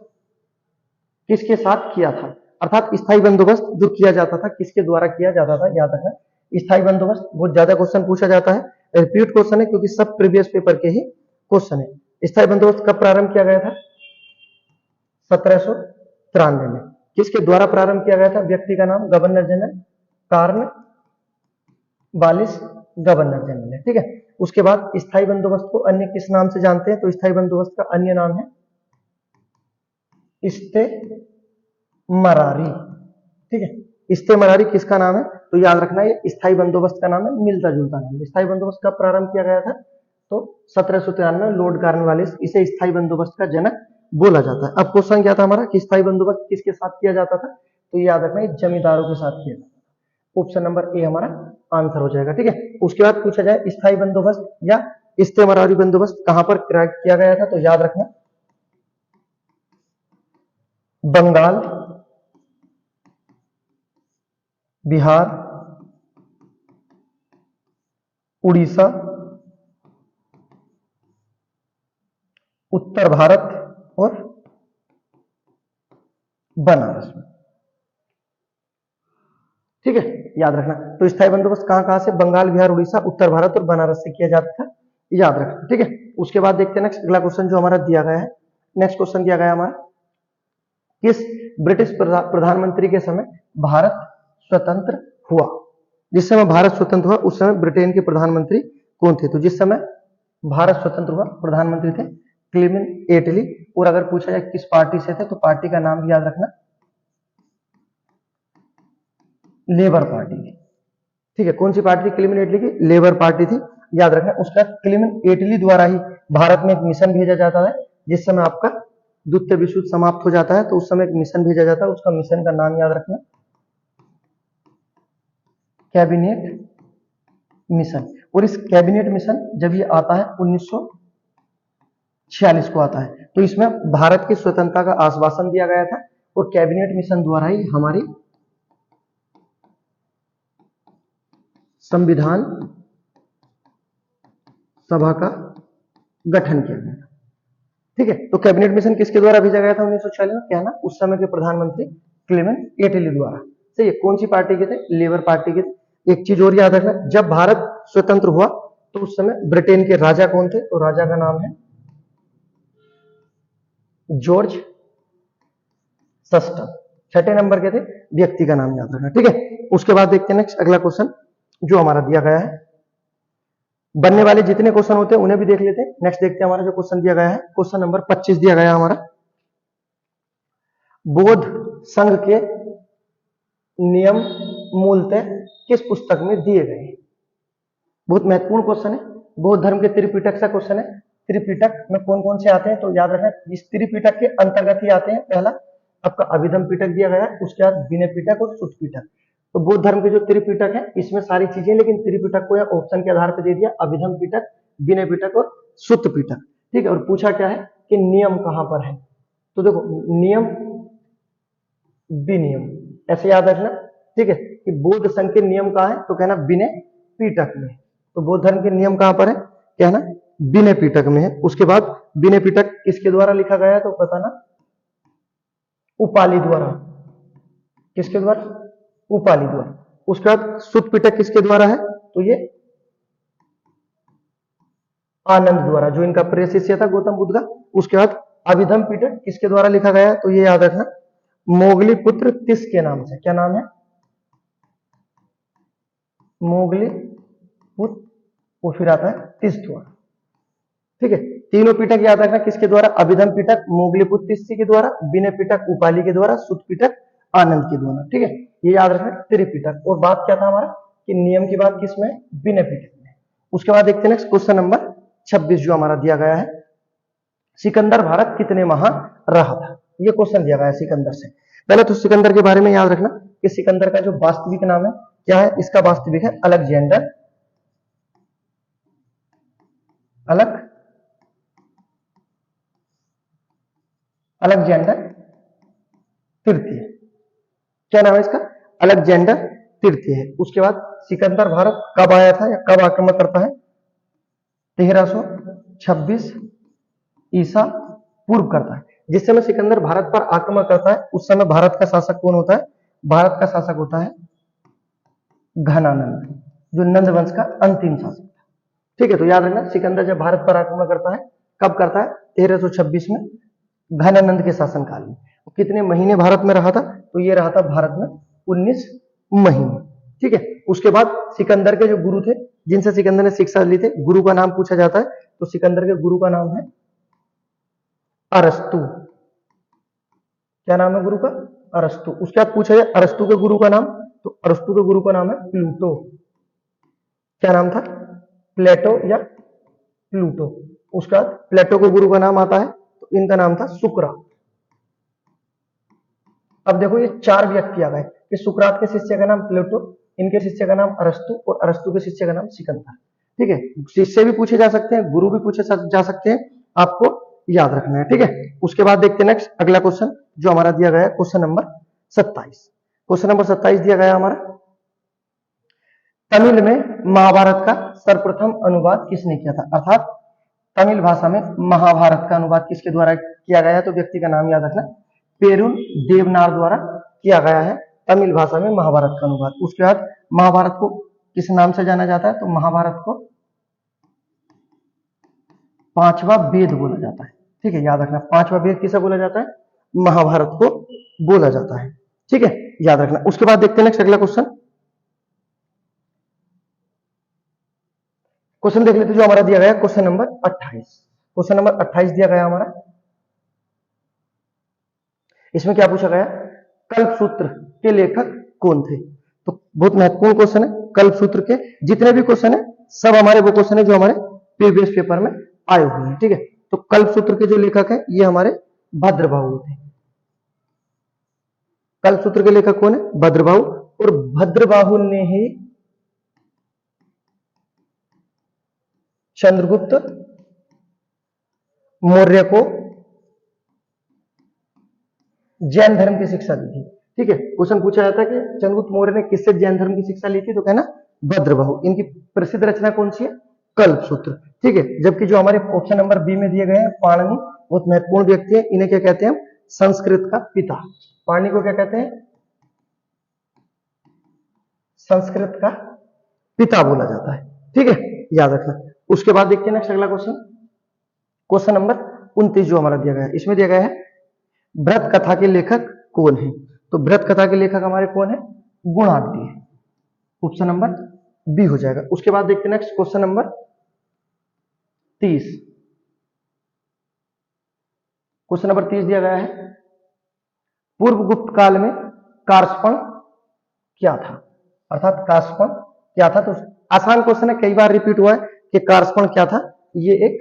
किसके साथ किया था? अर्थात स्थायी बंदोबस्त जो किया जाता था किसके द्वारा किया जाता था? याद रखना, स्थायी बंदोबस्त बहुत ज्यादा क्वेश्चन पूछा जाता है। रिपीट क्वेश्चन है क्योंकि सब प्रीवियस पेपर के ही क्वेश्चन है। स्थायी बंदोबस्त कब प्रारंभ किया गया था? 1793 में। किसके द्वारा प्रारंभ किया गया था? व्यक्ति का नाम governor general corn Wallis governor general है, ठीक है। उसके बाद स्थायी बंदोबस्त को अन्य किस नाम से जानते हैं? तो स्थायी बंदोबस्त का अन्य नाम है इस्तेमरारी, ठीक है। इस्तेमरारी किसका नाम है? तो याद रखना ये स्थायी बंदोबस्त का नाम है, मिलता जुलता नाम है। स्थायी बंदोबस्त कब प्रारंभ किया गया था? तो 1793 लॉर्ड कॉर्नवालिस, इसे स्थायी बंदोबस्त का जनक बोला जाता है। अब क्वेश्चन क्या था हमारा कि स्थायी बंदोबस्त किसके साथ किया जाता था? तो याद रखना ये जमींदारों के साथ किया जाता था। ऑप्शन नंबर ए हमारा आंसर हो जाएगा, ठीक है। उसके बाद पूछा जाए स्थायी बंदोबस्त या इस्तेमरारी बंदोबस्त कहां पर किया गया था? तो याद रखना बंगाल, बिहार, उड़ीसा, उत्तर भारत और बनारस में, ठीक है। याद रखना तो स्थायी बंदोबस्त कहां कहां से? बंगाल, बिहार, उड़ीसा, उत्तर भारत और बनारस से किया जाता था, याद रखना, ठीक है। उसके बाद देखते हैं नेक्स्ट अगला क्वेश्चन जो हमारा दिया गया है। नेक्स्ट क्वेश्चन दिया गया हमारा, किस ब्रिटिश प्रधानमंत्री के समय भारत स्वतंत्र हुआ? जिस समय भारत स्वतंत्र हुआ उस समय ब्रिटेन के प्रधानमंत्री कौन थे? तो जिस समय भारत स्वतंत्र हुआ प्रधानमंत्री थे क्लेमेंट एटली। और अगर पूछा जाए किस पार्टी से थे तो पार्टी का नाम भी याद रखना लेबर पार्टी थी, ठीक है। कौन सी पार्टी थी? क्लेमेंट एटली की लेबर पार्टी थी, याद रखना। उसका क्लेमेंट एटली द्वारा ही भारत में एक मिशन भेजा जाता है। जिस समय आपका द्वितीय विश्व युद्ध समाप्त हो जाता है तो उस समय एक मिशन भेजा जाता है, उसका मिशन का नाम याद रखना कैबिनेट मिशन। और इस कैबिनेट मिशन जब ये आता है 1946 को आता है तो इसमें भारत की स्वतंत्रता का आश्वासन दिया गया था और कैबिनेट मिशन द्वारा ही हमारी संविधान सभा का गठन किया गया था, ठीक है। तो कैबिनेट मिशन किसके द्वारा भेजा गया था 1946 में? क्या ना उस समय के प्रधानमंत्री क्लेमेंट एटली द्वारा। सही है। कौन सी पार्टी के थे? लेबर पार्टी के थे। एक चीज और याद रखना, जब भारत स्वतंत्र हुआ तो उस समय ब्रिटेन के राजा कौन थे? तो राजा का नाम है जॉर्ज सस्टन। छठे नंबर के थे, व्यक्ति का नाम याद रखना, ठीक है। उसके बाद देखते हैं नेक्स्ट अगला क्वेश्चन जो हमारा दिया गया है। बनने वाले जितने क्वेश्चन होते हैं उन्हें भी देख लेते हैं। नेक्स्ट देखते हैं हमारा जो क्वेश्चन दिया गया है, क्वेश्चन नंबर 25 दिया गया है हमारा, बौद्ध संघ के नियम मूलतः किस पुस्तक में दिए गए? बहुत महत्वपूर्ण क्वेश्चन है। बौद्ध धर्म के त्रिपिटक सा क्वेश्चन है। त्रिपिटक में कौन कौन से आते हैं? तो याद रखना इस त्रिपिटक के अंतर्गत ही आते हैं। पहला आपका अभिधम पिटक दिया गया है, उसके बाद विनय पिटक और सुत्त पिटक। तो बौद्ध धर्म के जो त्रिपिटक है इसमें सारी चीजें, लेकिन त्रिपिटक को यह ऑप्शन के आधार पर दे दिया, अभिधम पिटक, विनय पिटक और सुत्त पिटक, ठीक है। और पूछा क्या है कि नियम कहां पर है? तो देखो नियम विनियम ऐसे याद रखना, ठीक है, कि बौद्ध संघ के नियम कहां है? तो कहना विनय पिटक में। तो बौद्ध धर्म के नियम कहां पर है? कहना विनय पिटक में है। उसके बाद विनय पिटक किसके द्वारा लिखा गया है? तो बताना उपाली द्वारा। किसके द्वारा? उपाली द्वारा। उसके बाद सुत्त पिटक किसके द्वारा है? तो ये आनंद द्वारा, जो इनका प्रिय शिष्य था गौतम बुद्ध का। उसके बाद अभिधम पिटक किसके द्वारा लिखा गया है? तो ये याद रखना मोगली पुत्र तिस के नाम से। क्या नाम है? मोगली पुत्र, वो फिर आता है तिस द्वारा, ठीक है। तीनों पिटक याद रखना किसके द्वारा? अभिधम पिटक मोगलीपुत्र तिस्सी के द्वारा, विनय पिटक उपाली के द्वारा, सुत्त पिटक आनंद के द्वारा, ठीक है। ये याद रखना त्रिपिटक। और बात क्या था हमारा कि नियम की बात किसमें? विनय पिटक में। उसके बाद देखते हैं नेक्स्ट क्वेश्चन नंबर 26 जो हमारा दिया गया है, सिकंदर भारत कितने माह रहा था? ये क्वेश्चन दिया गया है सिकंदर से। पहले तो सिकंदर के बारे में याद रखना कि सिकंदर का जो वास्तविक नाम है क्या है? इसका वास्तविक है अलेक्जेंडर तृतीय। क्या नाम है इसका? अलेक्जेंडर तृतीय है। उसके बाद सिकंदर भारत कब आया था या कब आक्रमण करता है? 1326 ईसा पूर्व करता है। जिस समय सिकंदर भारत पर आक्रमण करता है उस समय भारत का शासक कौन होता है? भारत का शासक होता है घनानंद, जो नंद वंश का अंतिम शासक था, ठीक है, तो याद रखना सिकंदर जब भारत पर आक्रमण करता है, कब करता है? 1326 में घनानंद के शासनकाल में। कितने महीने भारत में रहा था? तो ये रहा था भारत में 19 महीने। ठीक है, उसके बाद सिकंदर के जो गुरु थे, जिनसे सिकंदर ने शिक्षा ली थी, गुरु का नाम पूछा जाता है, तो सिकंदर के गुरु का नाम है अरस्तु। क्या नाम है गुरु का? अरस्तु। उसके बाद पूछा जाए अरस्तु के गुरु का नाम, तो अरस्तु के गुरु का नाम है प्लूटो। क्या नाम था? प्लेटो या प्लूटो। उसके बाद प्लेटो के गुरु का नाम आता है, तो इनका नाम था सुकरात। अब देखो ये चार व्यक्ति आ गए कि सुकरात के शिष्य का नाम प्लेटो, इनके शिष्य का नाम अरस्तु और अरस्तु के शिष्य का नाम सिकंदर। ठीक है, शिष्य भी पूछे जा सकते हैं, गुरु भी पूछे जा सकते हैं, आपको याद रखना है। ठीक है, उसके बाद देखते हैं नेक्स्ट अगला क्वेश्चन जो हमारा दिया गया है, क्वेश्चन नंबर 27। क्वेश्चन नंबर 27 दिया गया हमारा, तमिल में महाभारत का सर्वप्रथम अनुवाद किसने किया था? अर्थात तमिल भाषा में महाभारत का अनुवाद किसके द्वारा किया गया है? तो व्यक्ति का नाम याद रखना, पेरुन देवनार द्वारा किया गया है तमिल भाषा में महाभारत का अनुवाद। उसके बाद महाभारत को किस नाम से जाना जाता है? तो महाभारत को पांचवा वेद बोला जाता है। ठीक है, याद रखना, पांचवा वेद किसे बोला जाता है? महाभारत को बोला जाता है। ठीक है, याद रखना। उसके बाद देखते हैं नेक्स्ट अगला क्वेश्चन। क्वेश्चन देख लेते जो हमारा दिया गया क्वेश्चन नंबर 28। क्वेश्चन नंबर 28 दिया गया हमारा, इसमें क्या पूछा गया? कल्पसूत्र के लेखक कौन थे? तो बहुत महत्वपूर्ण क्वेश्चन है। कल्पसूत्र के जितने भी क्वेश्चन है सब हमारे वो क्वेश्चन है जो हमारे प्रीवियस पेपर में आए हुए हैं। ठीक है, तो कल्पसूत्र के जो लेखक है ये हमारे भद्रबाहु थे। कल्पसूत्र के लेखक कौन है? भद्रबाहु। और भद्रबाहु ने ही चंद्रगुप्त मौर्य को जैन धर्म की शिक्षा दी थी। ठीक है, क्वेश्चन पूछा जाता है कि चंद्रगुप्त मौर्य ने किससे जैन धर्म की शिक्षा ली थी? तो कहना भद्रबाहु। इनकी प्रसिद्ध रचना कौन सी है? कल्पसूत्र। ठीक है, जबकि जो हमारे ऑप्शन नंबर बी में दिए गए हैं पाणिनि, बहुत महत्वपूर्ण व्यक्ति है, इन्हें क्या कहते हैं? संस्कृत का पिता। पाणिनि को क्या कहते हैं? संस्कृत का पिता बोला जाता है। ठीक है, याद रखना। उसके बाद देखते हैं नेक्स्ट अगला क्वेश्चन, क्वेश्चन नंबर 29 जो हमारा दिया गया है, इसमें दिया गया है व्रत कथा के लेखक कौन है? तो व्रत कथा के लेखक हमारे कौन है? गुणाढ्य। ऑप्शन नंबर बी हो जाएगा। उसके बाद देखते हैं next question number 30। Question number 30 दिया गया है, पूर्व गुप्त काल में कार्षपण क्या था? अर्थात कार्षपण क्या था? तो आसान क्वेश्चन है, कई बार रिपीट हुआ है कि कार्षपण क्या था? ये एक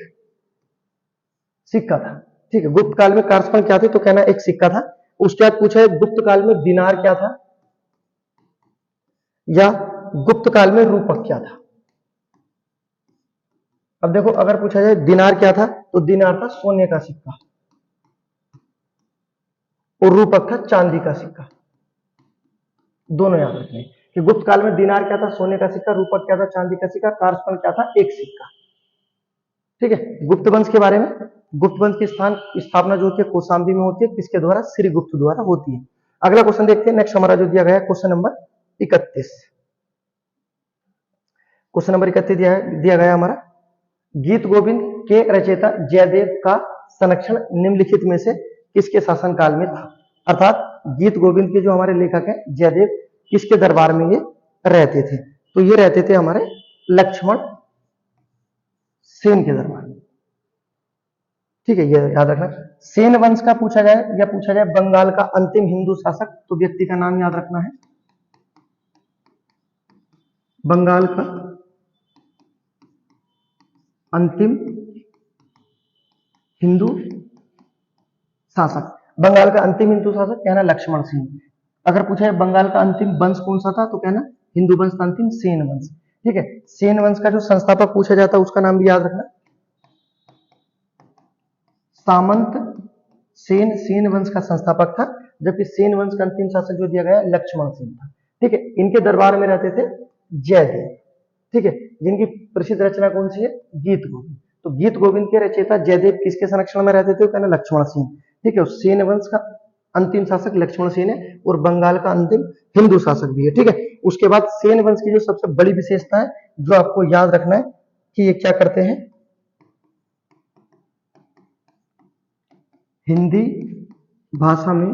सिक्का था। ठीक है, गुप्त काल में कार्षपण क्या थे? तो कहना एक सिक्का था। उसके बाद पूछा है गुप्त काल में दिनार क्या था, या गुप्त काल में रूपक क्या था? अब देखो, अगर पूछा जाए दिनार क्या था, तो दिनार था सोने का सिक्का और रूपक था चांदी का सिक्का। दोनों याद रखने कि गुप्त काल में दिनार क्या था? सोने का सिक्का। रूपक क्या था? चांदी का सिक्का। कार्षपण क्या था? एक सिक्का। ठीक है, गुप्त वंश के बारे में, गुप्त वंश की स्थापना जो होती है कौशाम्बी में होती है, किसके द्वारा? श्री गुप्त द्वारा होती है। अगला क्वेश्चन देखते हैं नेक्स्ट हमारा जो दिया गया है क्वेश्चन नंबर 31। क्वेश्चन नंबर 31 दिया गया हमारा, गीत गोविंद के रचयिता जयदेव का संरक्षण निम्नलिखित में से किसके शासनकाल में था? अर्थात गीत गोविंद के जो हमारे लेखक हैं जयदेव, किसके दरबार में ये रहते थे? तो ये रहते थे हमारे लक्ष्मण सेन के दरबार में। ठीक है, ये याद रखना। सेन वंश का पूछा जाए या पूछा जाए बंगाल का अंतिम हिंदू शासक, तो व्यक्ति का नाम याद रखना है, बंगाल का अंतिम हिंदू शासक। बंगाल का अंतिम हिंदू शासक कहना लक्ष्मण सेन। अगर पूछा है बंगाल का अंतिम वंश कौन सा था, तो कहना हिंदू वंश का अंतिम सेन वंश। ठीक है, सेन वंश का जो संस्थापक पूछा जाता है उसका नाम भी याद रखना, सामंत सेन। सेन वंश का संस्थापक था, जबकि सेन वंश का अंतिम शासक जो दिया गया लक्ष्मण सेन था। ठीक है, इनके दरबार में रहते थे जयदेव। ठीक है, जिनकी प्रसिद्ध रचना कौन सी है? गीत गोविंद। तो गीत गोविंद के रचयिता जयदेव किसके संरक्षण में रहते थे? कहना लक्ष्मण सेन। ठीक है, सेन वंश का अंतिम शासक लक्ष्मण सेन है और बंगाल का अंतिम हिंदू शासक भी है। ठीक है, उसके बाद सेन वंश की जो सबसे बड़ी विशेषता है जो आपको याद रखना है कि ये क्या करते हैं, हिंदी भाषा में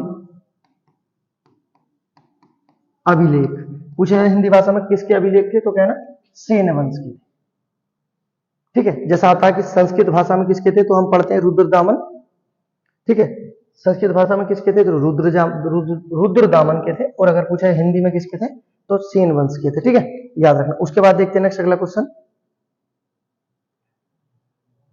अभिलेख। पूछा है हिंदी भाषा में किसके अभिलेख थे, तो कहना सेन वंश के। ठीक है, जैसा आता है कि संस्कृत भाषा में किसके थे, तो हम पढ़ते हैं रुद्रदामन। ठीक है, संस्कृत भाषा में किसके थे, तो रुद्रदामन के थे। और अगर पूछा है हिंदी में किसके थे, तो सेन वंश के थे। ठीक है, याद रखना। उसके बाद देखते हैं नेक्स्ट अगला क्वेश्चन।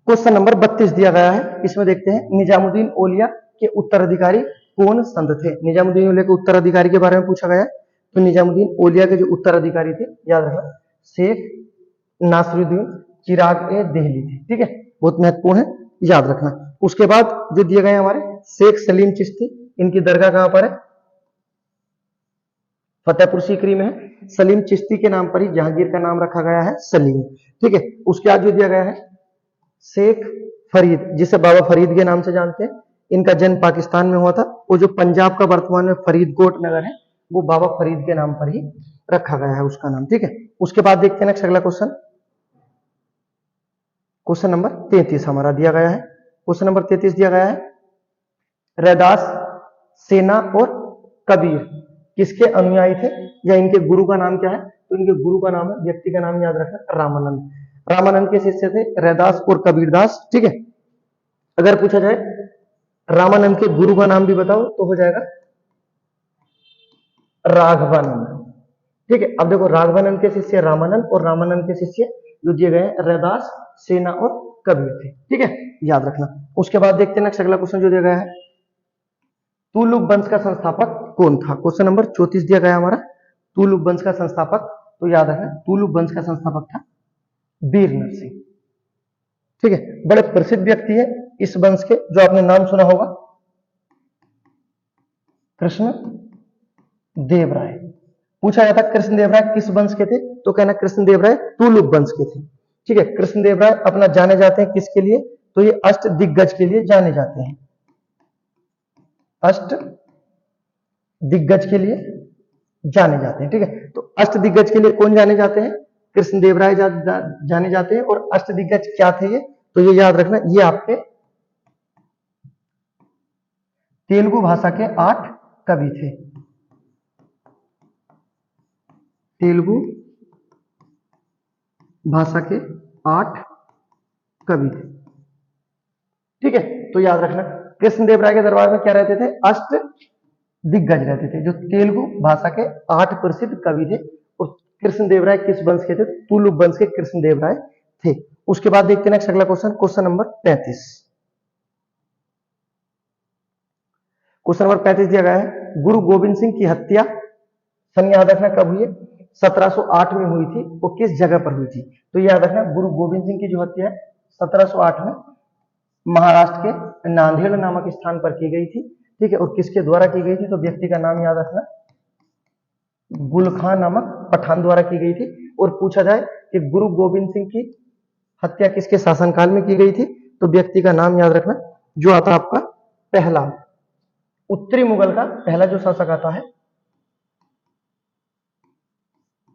क्वेश्चन नंबर 32 दिया गया है। इसमें देखते हैं निजामुद्दीन औलिया के उत्तराधिकारी कौन संत थे। निजामुद्दीन औलिया के उत्तराधिकारी के बारे में पूछा गया है। तो निजामुद्दीन औलिया के जो उत्तराधिकारी थे, याद रखना, शेख नासिरुद्दीन चिराग ए देहली थे। ठीक है, बहुत महत्वपूर्ण है, याद रखना। उसके बाद जो दिए गए हमारे शेख सलीम चिश्ती, इनकी दरगाह कहां पर है, फतेहपुर सीकरी में है। सलीम चिश्ती के नाम पर ही जहांगीर का नाम रखा गया है सलीम। ठीक है, उसके बाद जो दिया गया है शेख फरीद, जिसे बाबा फरीद के नाम से जानते हैं, इनका जन्म पाकिस्तान में हुआ था। वो जो पंजाब का वर्तमान में फरीदकोट नगर है, वो बाबा फरीद के नाम पर ही रखा गया है उसका नाम। ठीक है, उसके बाद देखते हैं नेक्स्ट अगला क्वेश्चन। क्वेश्चन नंबर 33 हमारा दिया गया है। क्वेश्चन नंबर 33 दिया गया है, रैदास, सेना और कबीर किसके अनुयायी थे, या इनके गुरु का नाम क्या है, तो इनके गुरु का नाम है, व्यक्ति का नाम याद रखना, रामानंद। रामानंद के शिष्य थे रैदास और कबीरदास। ठीक है, अगर पूछा जाए रामानंद के गुरु का नाम भी बताओ, तो हो जाएगा राघवानंद। ठीक है, अब देखो राघवानंद के शिष्य रामानंद और रामानंद के शिष्य जो दिए गए रैदास, सेना और कबीर थे। ठीक है, याद रखना। उसके बाद देखते हैं नेक्स्ट अगला क्वेश्चन जो दिया गया है, तुलुक वंश का संस्थापक कौन था। क्वेश्चन नंबर 34 दिया गया हमारा, तुलुक वंश का संस्थापक, तो याद रखना तुलुक वंश का संस्थापक था वीर नरसिंह। ठीक है, बड़े प्रसिद्ध व्यक्ति है इस वंश के, जो आपने नाम सुना होगा, कृष्ण देव राय। पूछा गया था कृष्ण देव राय किस वंश के थे, तो कहना कृष्ण देव राय तुलुक वंश के थे। ठीक है, कृष्ण देव राय अपना जाने जाते हैं किसके लिए, तो ये अष्ट दिग्गज के लिए जाने जाते हैं, अष्ट दिग्गज के लिए जाने जाते हैं। ठीक है, तो अष्ट दिग्गज के लिए कौन जाने जाते हैं, कृष्ण देव राय जाने जाते हैं। और अष्ट दिग्गज क्या थे ये, तो ये याद रखना, ये आपके तेलुगु भाषा के 8 कवि थे, तेलुगु भाषा के 8 कवि थे। ठीक है, तो याद रखना कृष्णदेव राय के दरबार में क्या रहते थे, अष्ट दिग्गज रहते थे, जो तेलुगु भाषा के 8 प्रसिद्ध कवि थे। और कृष्णदेव राय किस वंश के थे, तुलुक वंश के कृष्णदेव राय थे। उसके बाद देखते हैं नेक्स्ट अगला question, question number 35। Question number 35 दिया गया है, गुरु गोविंद सिंह की हत्या सन याद रखना कब हुई है, 1708 में हुई थी। वो किस जगह पर हुई थी, तो याद रखना गुरु गोविंद सिंह की जो हत्या है 1708 में महाराष्ट्र के नांदेड़ नामक स्थान पर की गई थी। ठीक है, और किसके द्वारा की गई थी, तो व्यक्ति का नाम याद रखना, गुल खां नामक पठान द्वारा की गई थी। और पूछा जाए कि गुरु गोविंद सिंह की हत्या किसके शासनकाल में की गई थी, तो व्यक्ति का नाम याद रखना, जो आता आपका पहला उत्तरी मुगल का पहला जो शासक आता है,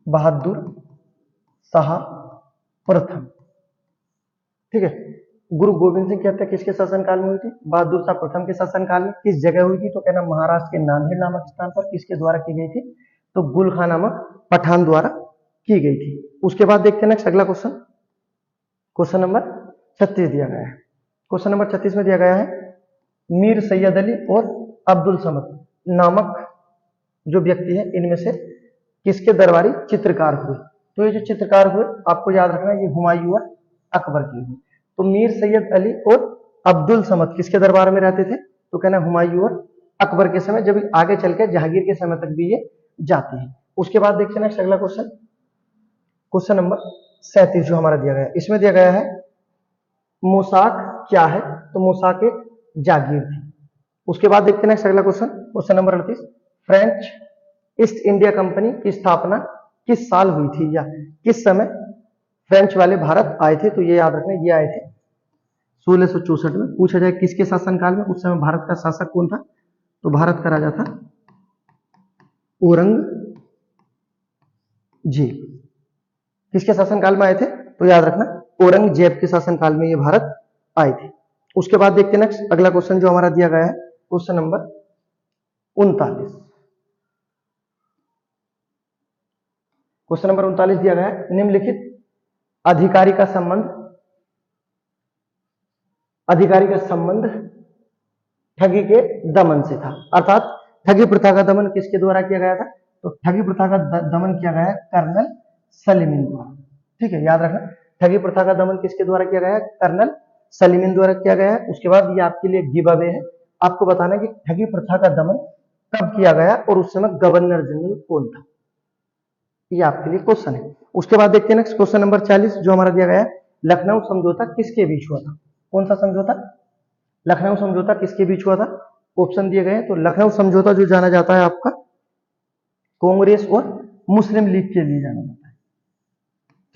बहादुर शाह प्रथम। ठीक है, गुरु गोविंद सिंह की हत्या किसके शासनकाल में हुई थी, बहादुर शाह प्रथम के शासनकाल में। किस जगह हुई थी, तो कहना महाराष्ट्र के नांदेड़ नामक स्थान पर। किसके द्वारा की गई थी, तो गुल खां नामक पठान द्वारा की गई थी। उसके बाद देखते हैं नेक्स्ट अगला क्वेश्चन, क्वेश्चन नंबर 36 दिया गया है। क्वेश्चन नंबर 36 में दिया गया है, मीर सैयद अली और अब्दुल समद नामक जो व्यक्ति है, इनमें से किसके दरबारी चित्रकार हुए। तो ये जो चित्रकार हुए आपको याद रखना, ये हुमायूं और अकबर की हुई। तो मीर सैयद अली और अब्दुल समद किसके दरबार में रहते थे, तो कहना हुमायूं और अकबर के समय, जब आगे चल के जहांगीर के समय तक भी ये जाते हैं। उसके बाद देखते हैं नेक्स्ट अगला क्वेश्चन, क्वेश्चन नंबर 37 जो हमारा दिया गया है। इसमें दिया गया है मोसाक क्या है, तो मोसाक एक जागीर थी। उसके बाद देखते हैं नेक्स्ट अगला question, question number 38, French east India company की स्थापना किस साल हुई थी, या किस समय फ्रेंच वाले भारत आए थे, तो ये याद रखना, ये आए थे 1664 में। पूछा जाए किसके शासनकाल में, उस समय भारत का शासक कौन था, तो भारत का राजा था औरंगजेब। किसके शासनकाल में आए थे, तो याद रखना औरंगजेब के शासनकाल में ये भारत आए थे। उसके बाद देखते हैं नेक्स्ट अगला क्वेश्चन जो हमारा दिया गया है, क्वेश्चन नंबर 39। क्वेश्चन नंबर 39 दिया गया है, निम्नलिखित अधिकारी का संबंध ठगी के दमन से था। अर्थात ठगी प्रथा का दमन किसके द्वारा किया गया था? तो ठगी प्रथा का दमन किया गया है कर्नल सलीम द्वारा। ठीक है, याद रखना, ठगी प्रथा का दमन किसके द्वारा किया गया है? कर्नल सलीम द्वारा किया गया है। उसके बाद ये आपके लिए गिव अवे है, आपको बताना है कि ठगी प्रथा का दमन कब किया गया और उस समय गवर्नर जनरल कौन था। ये आपके लिए क्वेश्चन है। उसके बाद देखते हैं नेक्स्ट क्वेश्चन नंबर 40 जो हमारा दिया गया है, लखनऊ समझौता किसके बीच हुआ था? कौन सा समझौता? लखनऊ समझौता किसके बीच हुआ था? ऑप्शन दिए गए हैं। तो लखनऊ समझौता जो जाना जाता है आपका कांग्रेस और मुस्लिम लीग के लिए जाना जाता है।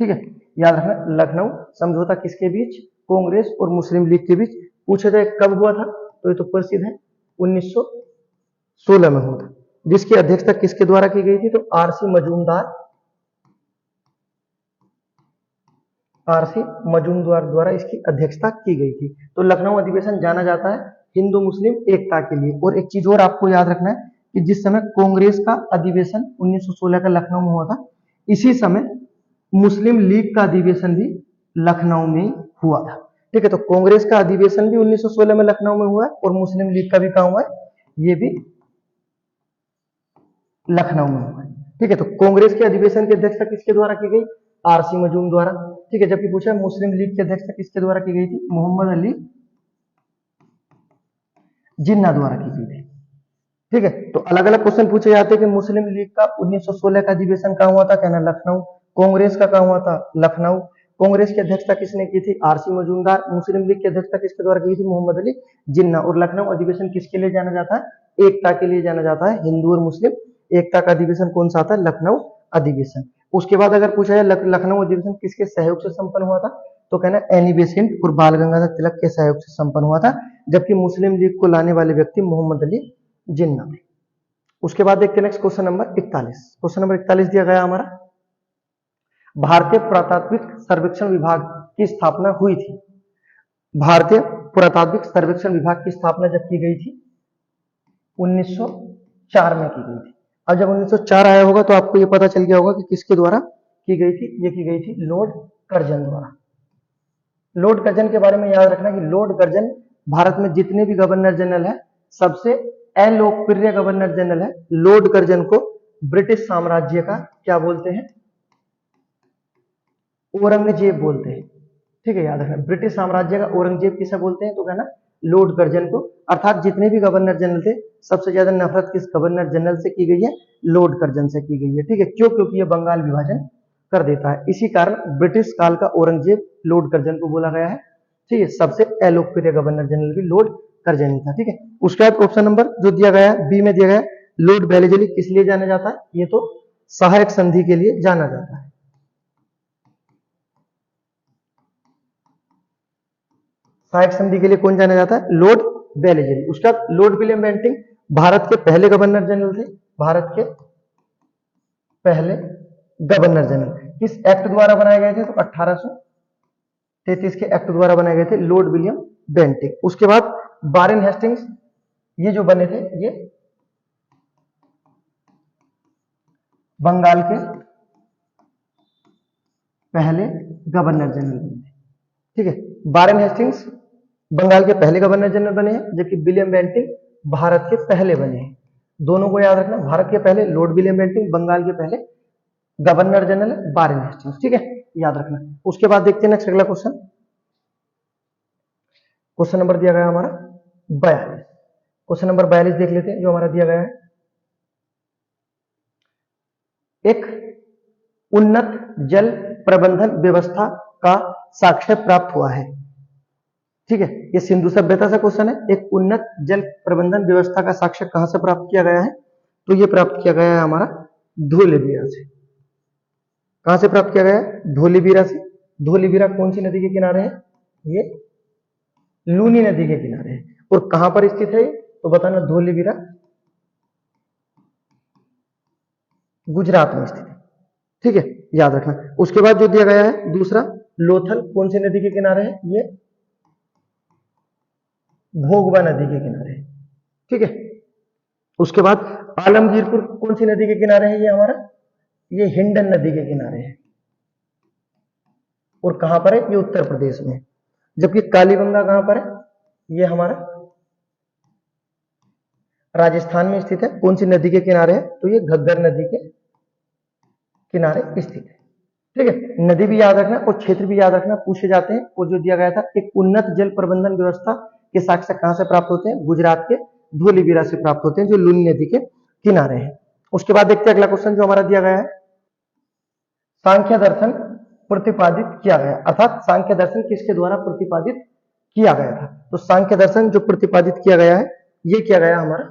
ठीक है, याद रखना, लखनऊ समझौता किसके बीच? कांग्रेस और मुस्लिम लीग के बीच। पूछा जाए कब हुआ था, तो ये तो प्रसिद्ध है, 1916 में हुआ था। जिसकी अध्यक्षता किसके द्वारा की गई थी? तो आरसी मजूमदार द्वारा इसकी अध्यक्षता की गई थी। तो लखनऊ अधिवेशन जाना जाता है हिंदू मुस्लिम एकता के लिए। और एक चीज और आपको याद रखना है कि जिस समय कांग्रेस का अधिवेशन 1916 का लखनऊ में हुआ था, इसी समय मुस्लिम लीग का अधिवेशन भी लखनऊ में हुआ था। ठीक है, तो कांग्रेस का अधिवेशन भी 1916 में लखनऊ में हुआ है और मुस्लिम लीग का भी कहां हुआ है? ये भी लखनऊ में हुआ है। ठीक है, तो कांग्रेस के अधिवेशन की अध्यक्षता किसके द्वारा की गई? आरसी मजूम द्वारा। ठीक है, जबकि पूछा मुस्लिम लीग की अध्यक्षता किसके द्वारा की गई थी? मोहम्मद अली जिन्ना द्वारा की गई थी। ठीक है, तो अलग अलग क्वेश्चन पूछे जाते हैं कि मुस्लिम लीग का 1916 का अधिवेशन कहां हुआ था? कहना लखनऊ। कांग्रेस का कहां हुआ था? लखनऊ। कांग्रेस की अध्यक्षता किसने की थी? आरसी मजूमदार। मुस्लिम लीग की अध्यक्षता किसके द्वारा की थी? मोहम्मद अली जिन्ना। और लखनऊ अधिवेशन किसके लिए जाना जाता है? एकता के लिए जाना जाता है, हिंदू और मुस्लिम एकता का अधिवेशन कौन सा था? लखनऊ अधिवेशन। उसके बाद अगर पूछा जाए लखनऊ अधिवेशन किसके सहयोग से संपन्न हुआ था, तो कहना एनी बेसेंट और बाल गंगाधर तिलक के सहयोग से संपन्न हुआ था, जबकि मुस्लिम लीग को लाने वाले व्यक्ति मोहम्मद अली जिन्ना थे। उसके बाद देखते हैं next question number 41। Question number 41 दिया गया हमारा, भारतीय पुरातात्विक सर्वेक्षण विभाग की स्थापना हुई थी। भारतीय पुरातात्विक सर्वेक्षण विभाग की स्थापना जब की गई थी 1904 में की गई थी। अब जब 1904 आया होगा तो आपको ये पता चल गया होगा कि किसके द्वारा की गई थी? ये की गई थी लॉर्ड कर्जन द्वारा। लॉर्ड कर्जन के बारे में याद रखना कि लॉर्ड कर्जन भारत में जितने भी गवर्नर जनरल है सबसे अलोकप्रिय गवर्नर जनरल है। लॉर्ड कर्जन को ब्रिटिश साम्राज्य का क्या बोलते हैं? औरंगजेब बोलते हैं। ठीक है, याद रखना, ब्रिटिश साम्राज्य का औरंगजेब किसे बोलते हैं? तो कहना लॉर्ड कर्जन को। अर्थात जितने भी गवर्नर जनरल थे सबसे ज्यादा नफरत किस गवर्नर जनरल से की गई है? लॉर्ड कर्जन से की गई है। ठीक है, क्यों? क्योंकि ये बंगाल विभाजन कर देता है। इसी कारण ब्रिटिश काल का औरंगजेब लॉर्ड कर्जन को बोला गया है। ठीक है, सबसे अलोकप्रिय गवर्नर जनरल भी लॉर्ड कर्जन ही था। ठीक है, उसके बाद ऑप्शन नंबर जो दिया गया है बी में दिया गया है, लॉर्ड बेलेजली किस लिए जाना जाता है? ये तो सहायक संधि के लिए जाना जाता है। सहायक संधि के लिए कौन जाना जाता है? लॉर्ड बेलेजली। उसका लॉर्ड विलियम बेंटिंग भारत के पहले गवर्नर जनरल थे। भारत के पहले गवर्नर जनरल किस एक्ट द्वारा बनाए गए थे? तो 1833 के एक्ट द्वारा बनाए गए थे, लॉर्ड विलियम बेंटिंग। उसके बाद वारेन हेस्टिंग्स, ये जो बने थे ये बंगाल के पहले गवर्नर जनरल बने थे। ठीक है, वारेन हेस्टिंग्स बंगाल के पहले गवर्नर जनरल बने हैं, जबकि विलियम बेंटिंग भारत के पहले बने हैं। दोनों को याद रखना, भारत के पहले लॉर्ड विलियम बेंटिंग, बंगाल के पहले गवर्नर जनरल वारेन हेस्टिंग्स। ठीक है, याद रखना। उसके बाद देखते हैं नेक्स्ट अगला क्वेश्चन। क्वेश्चन नंबर दिया गया हमारा 42। क्वेश्चन नंबर 42 देख लेते हैं जो हमारा दिया गया है, एक उन्नत जल प्रबंधन व्यवस्था का साक्ष्य प्राप्त हुआ है। ठीक है, ये सिंधु सभ्यता से क्वेश्चन है। एक उन्नत जल प्रबंधन व्यवस्था का साक्ष्य कहां से प्राप्त किया गया है? तो ये प्राप्त किया गया है हमारा धोलेबीरा से। कहां से प्राप्त किया गया है? धोलेबीरा से। धोलेबीरा कौन सी नदी के किनारे है? ये लूनी नदी के किनारे है। और कहां पर स्थित है? तो बताना, धोलेबीरा गुजरात में स्थित है। ठीक है, याद रखना। उसके बाद जो दिया गया है दूसरा, लोथल कौन सी नदी के किनारे है? ये भोगवा नदी के किनारे है। ठीक है, उसके बाद आलमगीरपुर कौन सी नदी के किनारे है? ये हमारा ये हिंडन नदी के किनारे है। और कहां पर है? ये उत्तर प्रदेश में। जबकि कालीबंगा कहां पर है? ये हमारा राजस्थान में स्थित है। कौन सी नदी के किनारे है? तो ये घग्गर नदी के किनारे स्थित है। ठीक है, नदी भी याद रखना और क्षेत्र भी याद रखना, पूछे जाते हैं। और जो दिया गया था, एक उन्नत जल प्रबंधन व्यवस्था के साक्ष्य कहां से प्राप्त होते हैं? गुजरात के धोलीबीरा से प्राप्त होते हैं, जो लूनी नदी के किनारे हैं। उसके बाद देखते हैं अगला क्वेश्चन जो हमारा दिया गया है, सांख्य दर्शन प्रतिपादित किया गया, अर्थात सांख्य दर्शन किसके द्वारा प्रतिपादित किया गया था? तो सांख्य दर्शन जो प्रतिपादित किया गया है, ये किया गया हमारा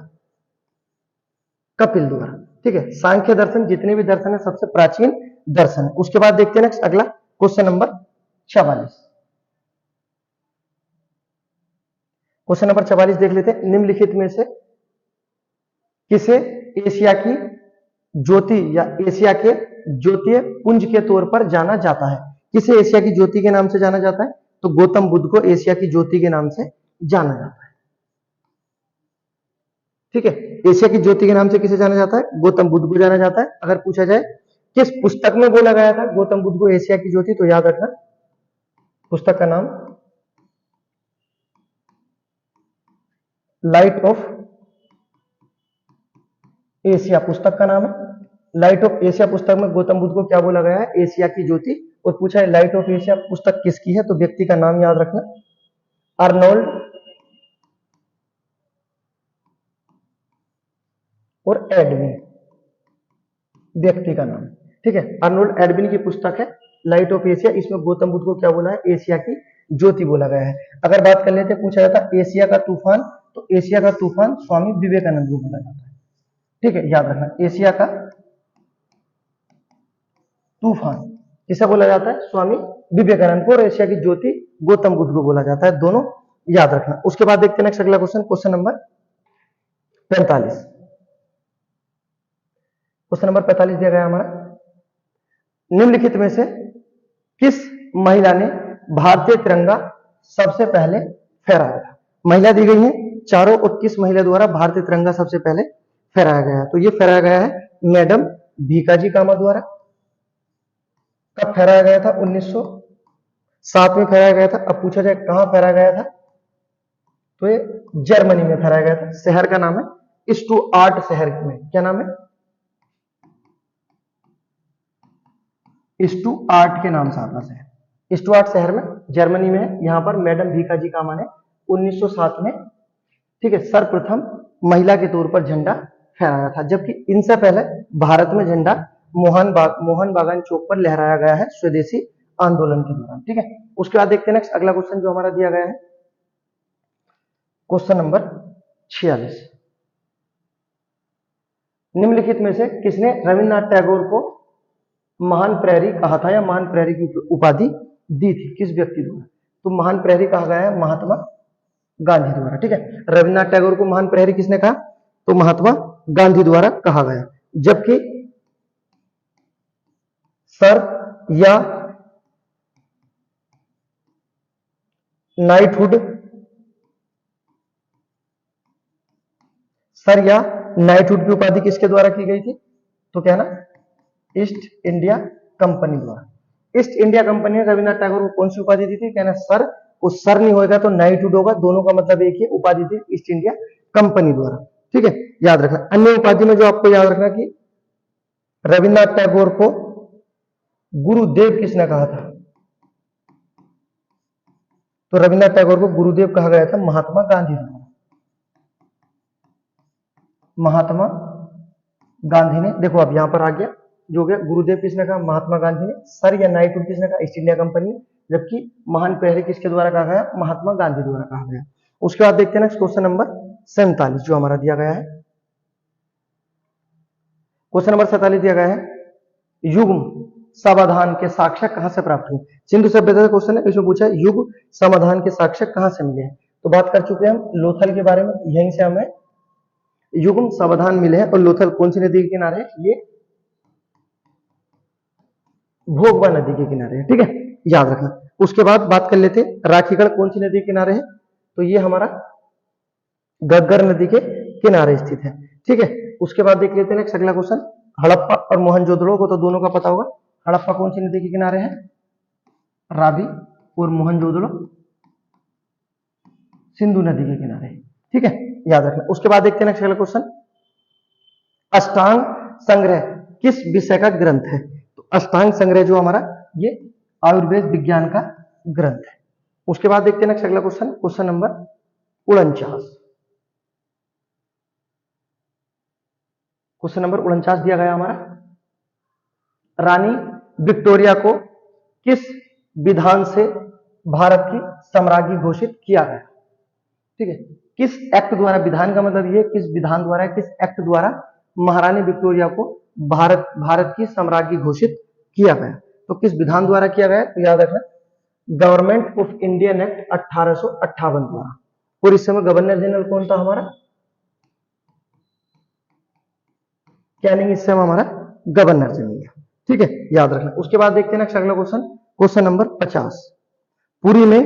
कपिल द्वारा। ठीक है, सांख्य दर्शन जितने भी दर्शन है सबसे प्राचीन दर्शन है। उसके बाद देखते हैं नेक्स्ट अगला क्वेश्चन नंबर 44। क्वेश्चन नंबर 44 देख लेते हैं। निम्नलिखित में से किसे एशिया की ज्योति या एशिया के ज्योतिय पुंज के तौर पर जाना जाता है? किसे एशिया की ज्योति के नाम से जाना जाता है? तो गौतम बुद्ध को एशिया की ज्योति के नाम से जाना जाता है। ठीक है, एशिया की ज्योति के नाम से किसे जाना जाता है? गौतम बुद्ध को जाना जाता है। अगर पूछा जाए किस पुस्तक में बोला गया था गौतम बुद्ध को एशिया की ज्योति, तो याद रखना पुस्तक का नाम लाइट ऑफ एशिया पुस्तक का नाम है। लाइट ऑफ एशिया पुस्तक में गौतम बुद्ध को क्या बोला गया है? एशिया की ज्योति। और पूछा है लाइट ऑफ एशिया पुस्तक किसकी है, तो व्यक्ति का नाम याद रखना, अर्नोल्ड और एडविन, व्यक्ति का नाम। ठीक है, अर्नोल्ड एडविन की पुस्तक है लाइट ऑफ एशिया। इसमें गौतम बुद्ध को क्या बोला है? एशिया की ज्योति बोला गया है। अगर बात कर लेते, पूछा जाता एशिया का तूफान, तो एशिया का तूफान स्वामी विवेकानंद को बोला जाता है। ठीक है, याद रखना एशिया का तूफान किसे बोला जाता है? स्वामी विवेकानंद को। और एशिया की ज्योति गौतम बुद्ध को बोला जाता है, दोनों याद रखना। उसके बाद देखते हैं नेक्स्ट अगला question, question number 45। Question number 45 दिया गया हमारा, निम्नलिखित में से किस महिला ने भारतीय तिरंगा सबसे पहले फहराया था? महिला दी गई है चारों, और किस महिला द्वारा भारतीय तिरंगा सबसे पहले फहराया गया? तो ये फहराया गया है मैडम भीकाजी कामा द्वारा। कब फहराया गया था? 1907 में फहराया गया था। अब पूछा जाए कहां फहराया गया था, तो ये जर्मनी में फहराया गया था। शहर का नाम है स्टुअर्ट शहर में। क्या नाम है? स्टुअर्ट के नाम से आता शहर। स्टुअर्ट शहर में जर्मनी में है। यहां पर मैडम भीकाजी कामा ने 1907 में, ठीक है, सर्वप्रथम महिला के तौर पर झंडा फहराया था। जबकि इनसे पहले भारत में झंडा मोहन बागान चौक पर लहराया गया है स्वदेशी आंदोलन के दौरान। ठीक है, उसके बाद देखते हैं नेक्स्ट अगला क्वेश्चन जो हमारा दिया गया है, क्वेश्चन नंबर 46। निम्नलिखित में से किसने रविन्द्रनाथ टैगोर को महान प्रहरी कहा था या महान प्रहरी की उपाधि दी थी? किस व्यक्ति द्वारा? तो महान प्रहरी कहा गया है महात्मा गांधी द्वारा। ठीक है, रविन्द्रनाथ टैगोर को महान प्रहरी किसने कहा? तो महात्मा गांधी द्वारा कहा गया। जबकि सर या नाइटहुड, सर या नाइटहुड की उपाधि किसके द्वारा की गई थी? तो क्या ना, ईस्ट इंडिया कंपनी द्वारा। ईस्ट इंडिया कंपनी ने रविन्द्रनाथ टैगोर को कौन सी उपाधि दी थी? कहना सर, उस सर नहीं होगा तो नाइटहुड होगा, दोनों का मतलब एक ही, उपाधि थी ईस्ट इंडिया कंपनी द्वारा। ठीक है, याद रखना। अन्य उपाधि में जो आपको याद रखना कि रविन्द्रनाथ टैगोर को गुरुदेव किसने कहा था? तो रविन्द्रनाथ टैगोर को गुरुदेव कहा गया था महात्मा गांधी द्वारा। महात्मा गांधी ने, देखो अब यहां पर आ गया जो गया, गुरुदेव किसने कहा? महात्मा गांधी ने। सर या नाइटहुड किसने कहा? East India company. जबकि महान प्रहरी किसके द्वारा कहा गया? महात्मा गांधी द्वारा कहा गया। उसके बाद देखते हैं नेक्स्ट क्वेश्चन नंबर 47 जो हमारा दिया गया है। क्वेश्चन नंबर 47 दिया गया है, युग्म समाधान के साक्ष्य कहां से प्राप्त हुए? सिंधु सभ्यता का क्वेश्चन है, इसमें पूछा है युग्म समाधान के साक्ष्य कहां से मिले हैं? तो बात कर चुके हैं हम लोथल के बारे में, यहीं से हमें युग्म समाधान मिले हैं। और लोथल कौन सी नदी के किनारे है? ये भोगवा नदी के किनारे है। ठीक है, याद रखना। उसके बाद बात कर लेते हैं राखीगढ़ कौन सी नदी के किनारे है, तो ये हमारा घग्गर नदी के किनारे स्थित है। ठीक है, उसके बाद देख लेते हैं नेक्स्ट अगला क्वेश्चन, हड़प्पा और मोहनजोदड़ो को तो दोनों का पता होगा। हड़प्पा कौन सी नदी के किनारे है, रावी, और मोहनजोदड़ो सिंधु नदी के किनारे। ठीक है, याद रखना। उसके बाद देखते हैं नेक्स्ट अगला क्वेश्चन, अष्टांग संग्रह किस विषय का ग्रंथ है, तो अष्टांग संग्रह जो हमारा ये आयुर्वेद विज्ञान का ग्रंथ है। उसके बाद देखते हैं नेक्स्ट अगला question, question number 49। Question number 49 दिया गया हमारा, रानी विक्टोरिया को किस विधान से भारत की सम्राज्ञी घोषित किया गया। ठीक है, किस एक्ट द्वारा, विधान का मतलब ये किस विधान द्वारा, किस एक्ट द्वारा महारानी विक्टोरिया को भारत की सम्राज्ञी घोषित किया गया, तो किस विधान द्वारा किया गया, तो याद रखना गवर्नमेंट ऑफ इंडियन एक्ट 1858 द्वारा। और इस समय गवर्नर जनरल कौन था हमारा, कैनिंग इस समय हमारा गवर्नर जनरल। ठीक है, याद रखना। उसके बाद देखते हैं नेक्स्ट अगला क्वेश्चन, क्वेश्चन नंबर 50, पुरी में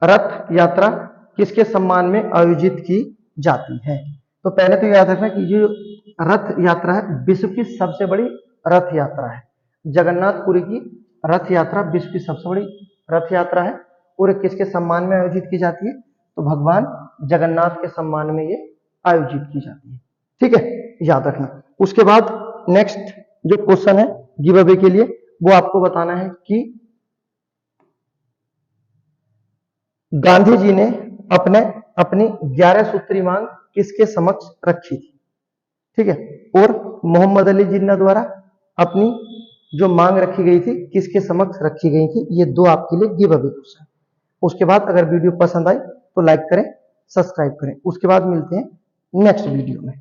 रथ यात्रा किसके सम्मान में आयोजित की जाती है, तो पहले तो याद रखना कि जो रथ यात्रा है विश्व की सबसे बड़ी रथ यात्रा है। जगन्नाथपुरी की रथ यात्रा विश्व की सबसे बड़ी रथ यात्रा है, और किसके सम्मान में आयोजित की जाती है, तो भगवान जगन्नाथ के सम्मान में ये आयोजित की जाती है। ठीक है, याद रखना। उसके बाद नेक्स्ट जो क्वेश्चन है गिव अवे के लिए, वो आपको बताना है कि गांधी जी ने अपनी 11 सूत्री मांग किसके समक्ष रखी थी। ठीक है, और मोहम्मद अली जिन्ना द्वारा अपनी जो मांग रखी गई थी किसके समक्ष रखी गई थी, ये दो आपके लिए गिव अवे क्वेश्चन। उसके बाद अगर वीडियो पसंद आई तो लाइक करें, सब्सक्राइब करें। उसके बाद मिलते हैं नेक्स्ट वीडियो में।